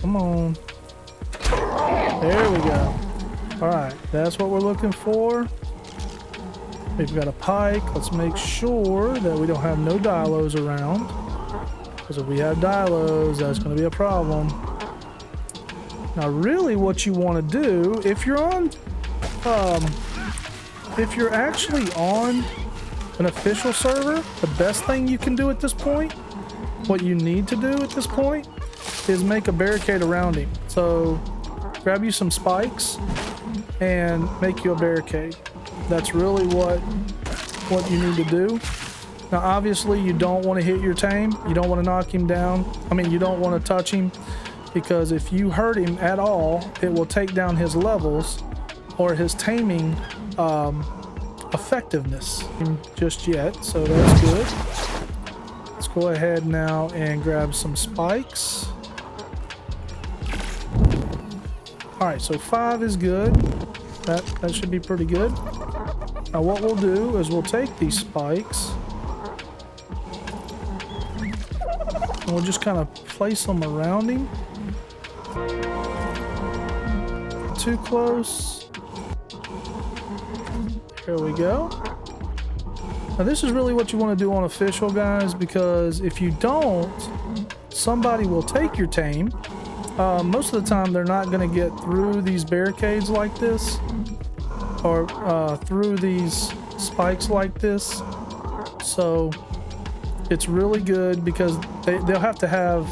Come on. There we go. All right, that's what we're looking for. We've got a pike. Let's make sure that we don't have no dilos around. Because if we have dilos, that's going to be a problem. Now, really what you want to do, if you're actually on an official server, the best thing you can do at this point, what you need to do at this point, is make a barricade around him. So grab you some spikes and make you a barricade. That's really what you need to do. Now obviously you don't want to hit your tame, you don't want to knock him down, I mean you don't want to touch him, because if you hurt him at all, it will take down his levels or his taming effectiveness just yet, so that's good. Let's go ahead now and grab some spikes. Alright, so 5 is good. That should be pretty good. Now what we'll do is we'll take these spikes and we'll just kind of place them around him. Too close. Here we go. Now this is really what you want to do on official, guys, because if you don't, somebody will take your tame. Most of the time they're not going to get through these barricades like this, or through these spikes like this. So it's really good because they'll have to have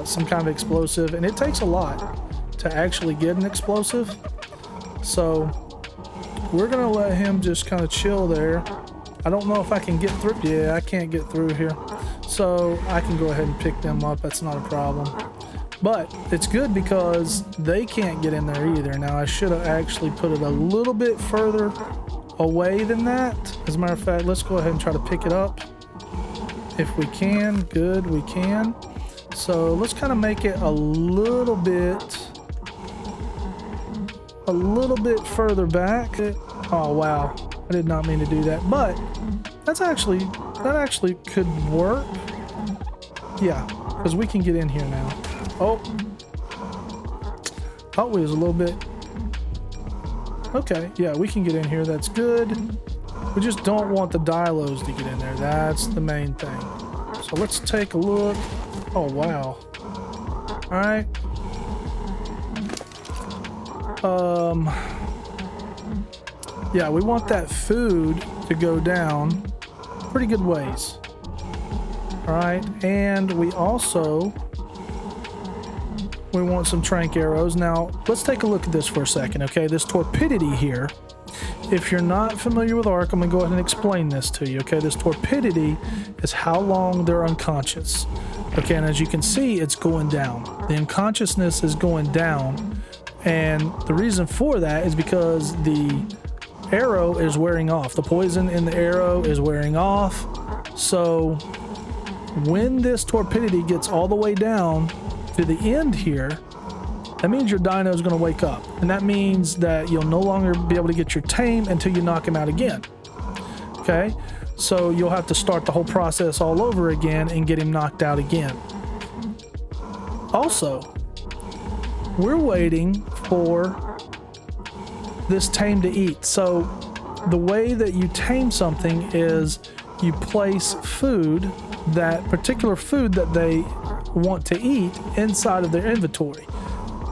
some kind of explosive, and it takes a lot to actually get an explosive. So we're gonna let him just kind of chill there. I don't know if I can get through. Yeah, I can't get through here, so I can go ahead and pick them up. That's not a problem. But it's good because they can't get in there either. Now I should have actually put it a little bit further away than that. As a matter of fact, let's go ahead and try to pick it up if we can. Good, we can. So let's kind of make it a little bit further back. Oh wow, I did not mean to do that, but that actually could work. Yeah, because we can get in here now. Oh, thought we was a little bit. Okay, yeah, we can get in here. That's good. We just don't want the dilos to get in there. That's the main thing. So let's take a look. Oh wow. All right. Yeah, we want that food to go down pretty good ways. All right, and we want some trank arrows. Now, let's take a look at this for a second, okay? This torpidity here, if you're not familiar with Ark, I'm gonna go ahead and explain this to you, okay? This torpidity is how long they're unconscious, okay? And as you can see, it's going down. The unconsciousness is going down, and the reason for that is because the arrow is wearing off. The poison in the arrow is wearing off. So when this torpidity gets all the way down to the end here, that means your dino is going to wake up, and that means that you'll no longer be able to get your tame until you knock him out again. Okay, so you'll have to start the whole process all over again and get him knocked out again. Also, we're waiting for this tame to eat. So the way that you tame something is you place food, that particular food that they want to eat, inside of their inventory.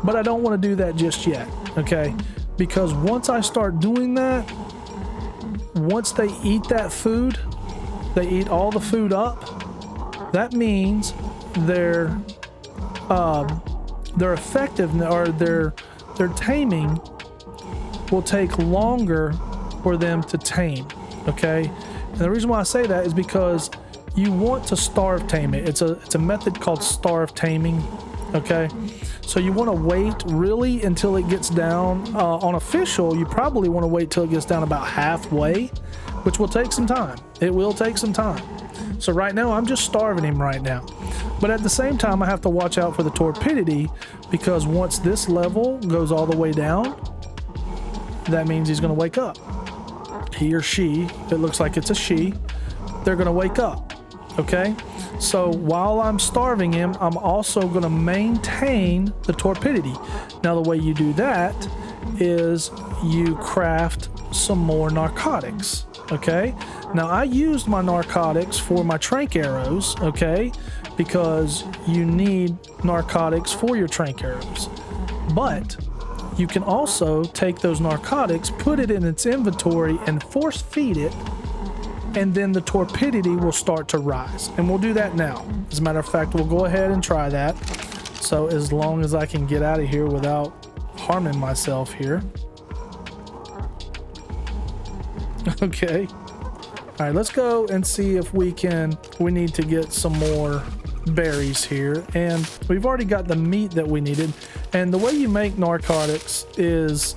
But I don't want to do that just yet, okay? Because once I start doing that, once they eat that food, they eat all the food up, that means their effectiveness, or their taming, will take longer for them to tame, okay? And the reason why I say that is because you want to starve tame it. It's a method called starve taming, okay? So you want to wait really until it gets down. On official, you probably want to wait till it gets down about halfway, which will take some time. It will take some time. So right now, I'm just starving him right now. But at the same time, I have to watch out for the torpidity, because once this level goes all the way down, that means he's going to wake up. He or she, it looks like it's a she, they're going to wake up. Okay, so while I'm starving him, I'm also going to maintain the torpidity. Now, the way you do that is you craft some more narcotics. Okay, now I used my narcotics for my trank arrows. Okay, because you need narcotics for your trank arrows, but you can also take those narcotics, put it in its inventory, and force feed it, and then the torpidity will start to rise. And we'll do that now. As a matter of fact, we'll go ahead and try that. So as long as I can get out of here without harming myself here. Okay. All right, let's go and see if we need to get some more berries here. And we've already got the meat that we needed. And the way you make narcotics is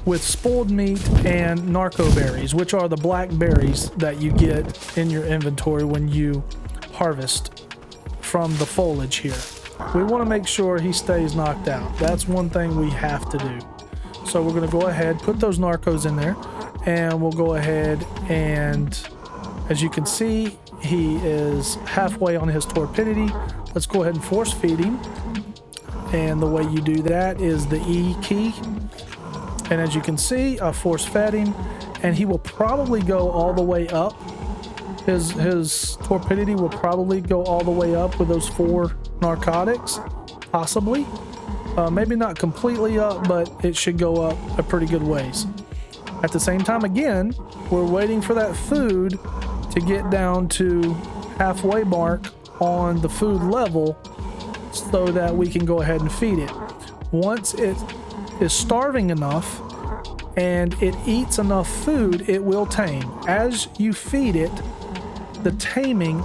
with spoiled meat and narco berries, which are the black berries that you get in your inventory when you harvest from the foliage here. We want to make sure he stays knocked out. That's one thing we have to do. So we're going to go ahead, put those narcos in there, and we'll go ahead and, as you can see, he is halfway on his torpidity. Let's go ahead and force feed him. And the way you do that is the E key. And as you can see, I force fed him, and he will probably go all the way up. His torpidity will probably go all the way up with those 4 narcotics, possibly. Maybe not completely up, but it should go up a pretty good ways. At the same time, again, we're waiting for that food to get down to halfway mark on the food level so that we can go ahead and feed it. Once it is starving enough and it eats enough food, it will tame. As you feed it, the taming,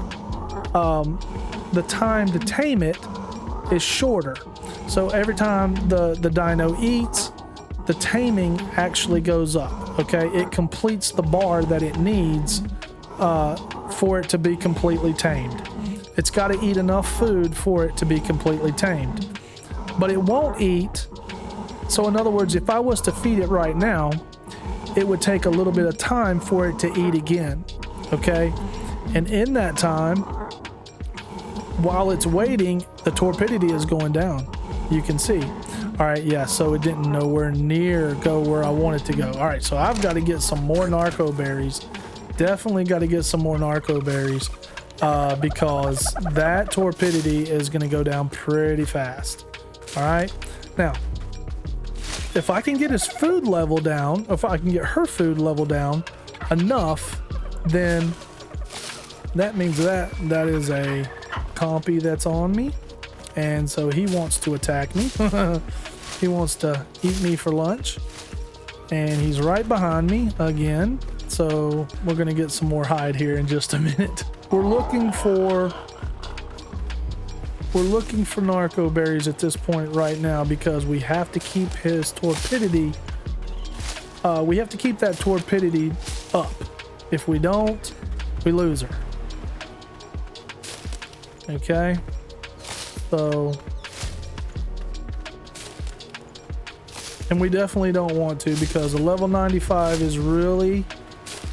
the time to tame it is shorter. So every time the dino eats, the taming actually goes up. Okay, it completes the bar that it needs for it to be completely tamed. It's got to eat enough food for it to be completely tamed, but it won't eat. So in other words, if I was to feed it right now, it would take a little bit of time for it to eat again. Okay, and in that time, while it's waiting, the torpidity is going down. You can see. All right, yeah, so it didn't nowhere near go where I want it to go. All right, so I've got to get some more narco berries. Definitely got to get some more narco berries because that torpidity is going to go down pretty fast. All right, now, if I can get his food level down, if I can get her food level down enough, then that means that is a compy that's on me. And so he wants to attack me. He wants to eat me for lunch. And he's right behind me again. So we're going to get some more hide here in just a minute. We're looking for narco berries at this point right now because we have to keep his torpidity. We have to keep that torpidity up. If we don't, we lose her. Okay. So, and we definitely don't want to because a level 95 is really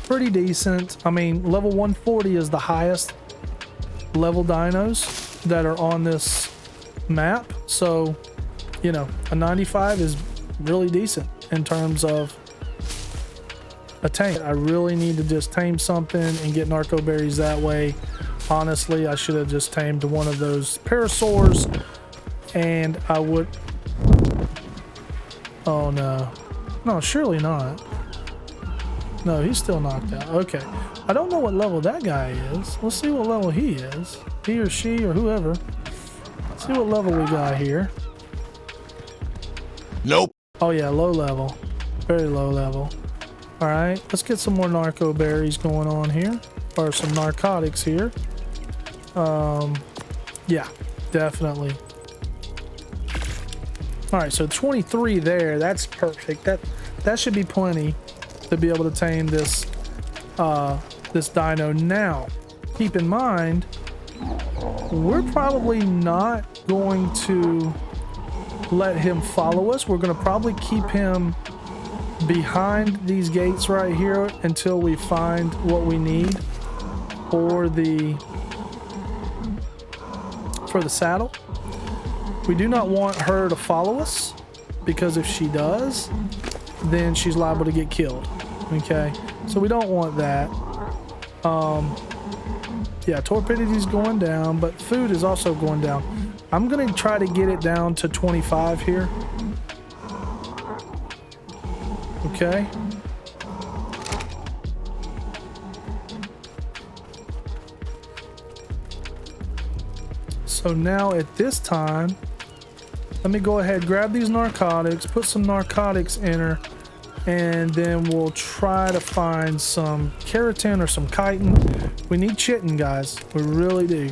pretty decent. I mean, level 140 is the highest level dinos that are on this map. So, you know, a 95 is really decent in terms of a tame. I really need to just tame something and get narco berries that way. Honestly, I should have just tamed one of those parasaurs and I would... Oh no. No, surely not. No, he's still knocked out. Okay. I don't know what level that guy is. Let's see what level he is. He or she or whoever. Let's see what level we got here. Nope. Oh yeah, low level. Very low level. Alright, let's get some more narco berries going on here. Or some narcotics here. Yeah, definitely. All right, so 23 there. That's perfect. That should be plenty to be able to tame this this dino. Now, keep in mind, we're probably not going to let him follow us. We're going to probably keep him behind these gates right here until we find what we need for the for the saddle. We do not want her to follow us, because if she does, then she's liable to get killed. Okay, so we don't want that. Yeah, torpidity's going down, but food is also going down. I'm gonna try to get it down to 25 here. Okay. So now at this time, let me go ahead, grab these narcotics, put some narcotics in her, and then we'll try to find some keratin or some chitin. We need chitin, guys. We really do.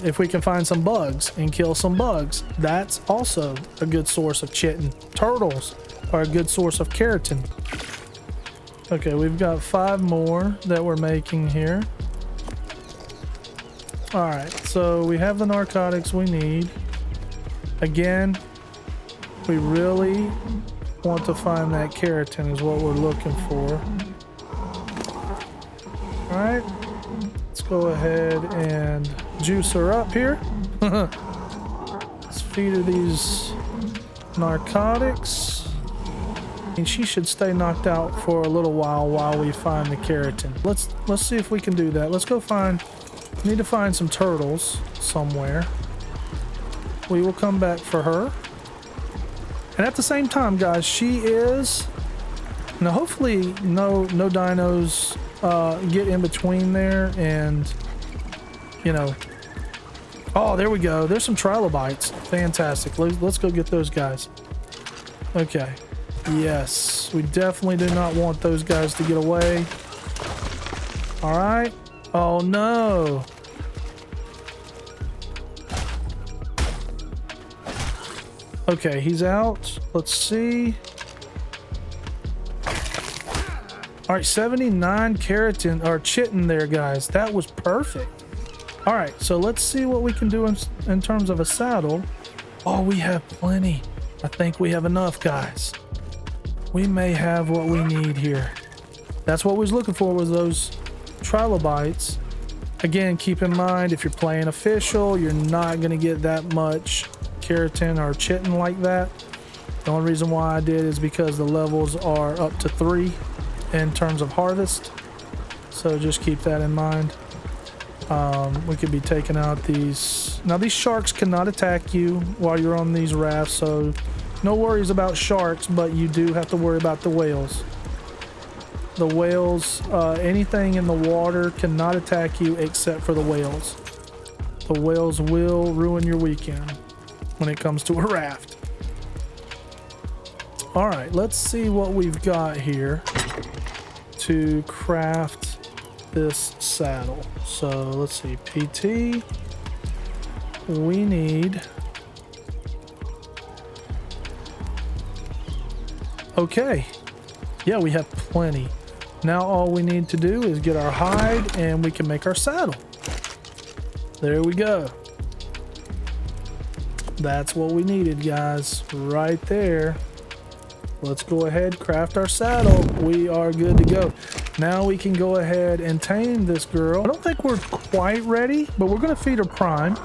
If we can find some bugs and kill some bugs, that's also a good source of chitin. Turtles are a good source of keratin. Okay, we've got 5 more that we're making here. All right, so we have the narcotics we need. Again, we really want to find that keratin is what we're looking for. All right, let's go ahead and juice her up here. Let's feed her these narcotics. And she should stay knocked out for a little while we find the keratin. Let's see if we can do that. Let's go find, we need to find some turtles somewhere. We will come back for her. And at the same time, guys, she is, now hopefully no dinos get in between there and, you know, oh, there we go. There's some trilobites. Fantastic. Let's go get those guys. Okay. Yes, we definitely do not want those guys to get away. All right. Oh, no. Okay, he's out. Let's see. All right, 79 keratin or chitin there, guys. That was perfect. All right, so let's see what we can do in terms of a saddle. Oh, we have plenty. I think we have enough, guys. We may have what we need here. That's what we was looking for, was those trilobites. Again, keep in mind, if you're playing official, you're not going to get that much keratin or chitin like that. The only reason why I did is because the levels are up to 3 in terms of harvest. So just keep that in mind. We could be taking out these. Now these sharks cannot attack you while you're on these rafts, so no worries about sharks, but you do have to worry about the whales. The whales, anything in the water cannot attack you except for the whales. The whales will ruin your weekend when it comes to a raft. All right, let's see what we've got here to craft this saddle. So let's see, PT. We need, okay, yeah, we have plenty. Now all we need to do is get our hide and we can make our saddle. There we go. That's what we needed, guys, right there. Let's go ahead, craft our saddle. We are good to go. Now we can go ahead and tame this girl. I don't think we're quite ready, but we're gonna feed her prime.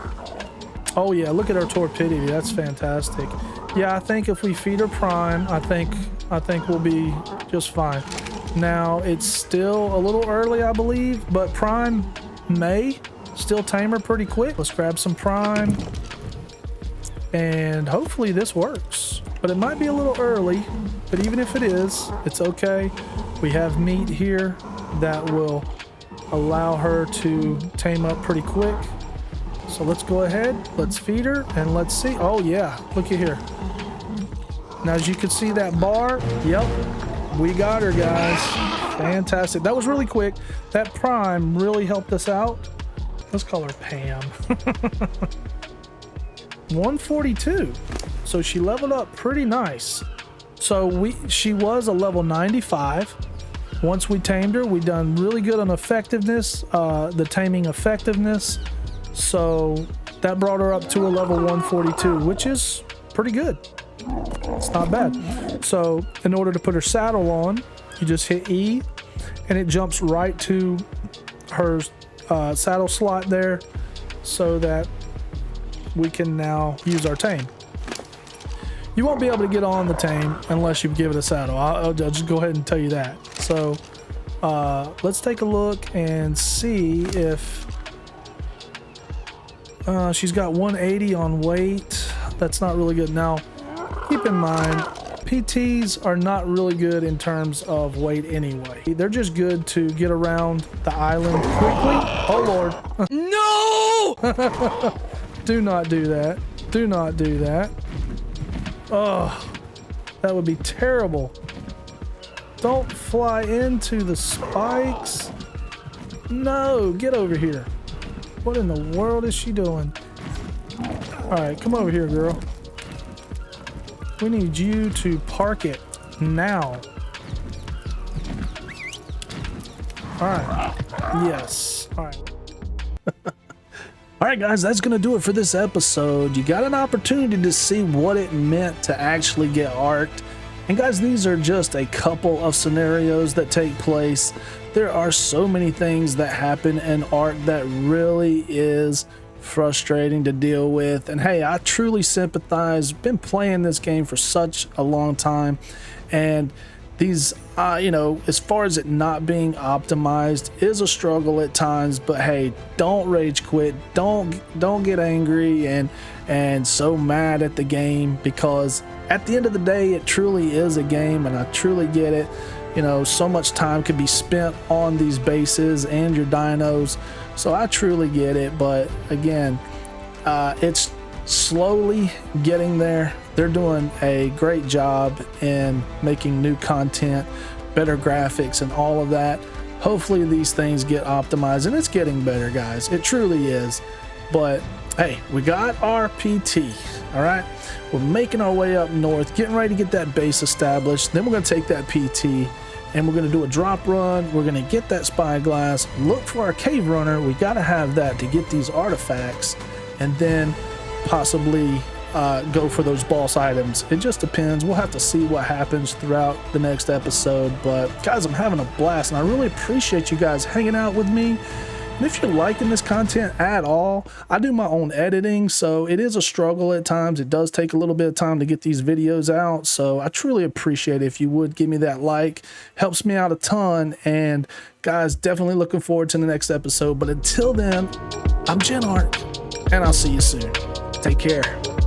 Oh yeah, look at our torpidity. That's fantastic. Yeah, I think if we feed her prime, I think we'll be just fine. Now it's still a little early, I believe, but prime may still tame her pretty quick. Let's grab some prime, and hopefully this works. But it might be a little early, but even if it is, it's okay. We have meat here that will allow her to tame up pretty quick. So let's go ahead, let's feed her, and let's see. Oh yeah, look at here. Now as you can see that bar, yep, we got her, guys. Fantastic. That was really quick. That prime really helped us out. Let's call her Pam. 142. So she leveled up pretty nice. So she was a level 95. Once we tamed her, we done really good on effectiveness, the taming effectiveness. So that brought her up to a level 142, which is pretty good. It's not bad. So in order to put her saddle on, you just hit E and it jumps right to her saddle slot there, so that we can now use our tame. You won't be able to get on the tame unless you give it a saddle. I'll just go ahead and tell you that. So let's take a look and see if she's got 180 on weight. That's not really good. Now, keep in mind, PTs are not really good in terms of weight anyway. They're just good to get around the island quickly. Oh, Lord. No! Do not do that. Do not do that. Oh, that would be terrible. Don't fly into the spikes. No, get over here. What in the world is she doing? All right, come over here, girl. We need you to park it now. All right. Yes. All right. All right, guys, that's going to do it for this episode. You got an opportunity to see what it meant to actually get arked. And guys, these are just a couple of scenarios that take place. There are so many things that happen in Ark that really is frustrating to deal with. And hey, I truly sympathize. Been playing this game for such a long time, and these you know, as far as it not being optimized is a struggle at times. But hey, don't rage quit, don't get angry and so mad at the game, because at the end of the day it truly is a game, and I truly get it. You know, so much time could be spent on these bases and your dinos, so I truly get it. But again, it's slowly getting there. They're doing a great job in making new content, better graphics, and all of that. Hopefully these things get optimized, and it's getting better, guys. It truly is. But hey, we got our PT. All right, we're making our way up north, getting ready to get that base established. Then we're going to take that PT and we're going to do a drop run. We're going to get that spyglass, look for our cave runner. We got to have that to get these artifacts, and then possibly go for those boss items. It just depends. We'll have to see what happens throughout the next episode. But guys, I'm having a blast, and I really appreciate you guys hanging out with me. And if you're liking this content at all, I do my own editing, so it is a struggle at times. It does take a little bit of time to get these videos out, so I truly appreciate it if you would give me that like. Helps me out a ton. And guys, definitely looking forward to the next episode. But until then, I'm GOT ARK'ed, and I'll see you soon. Take care.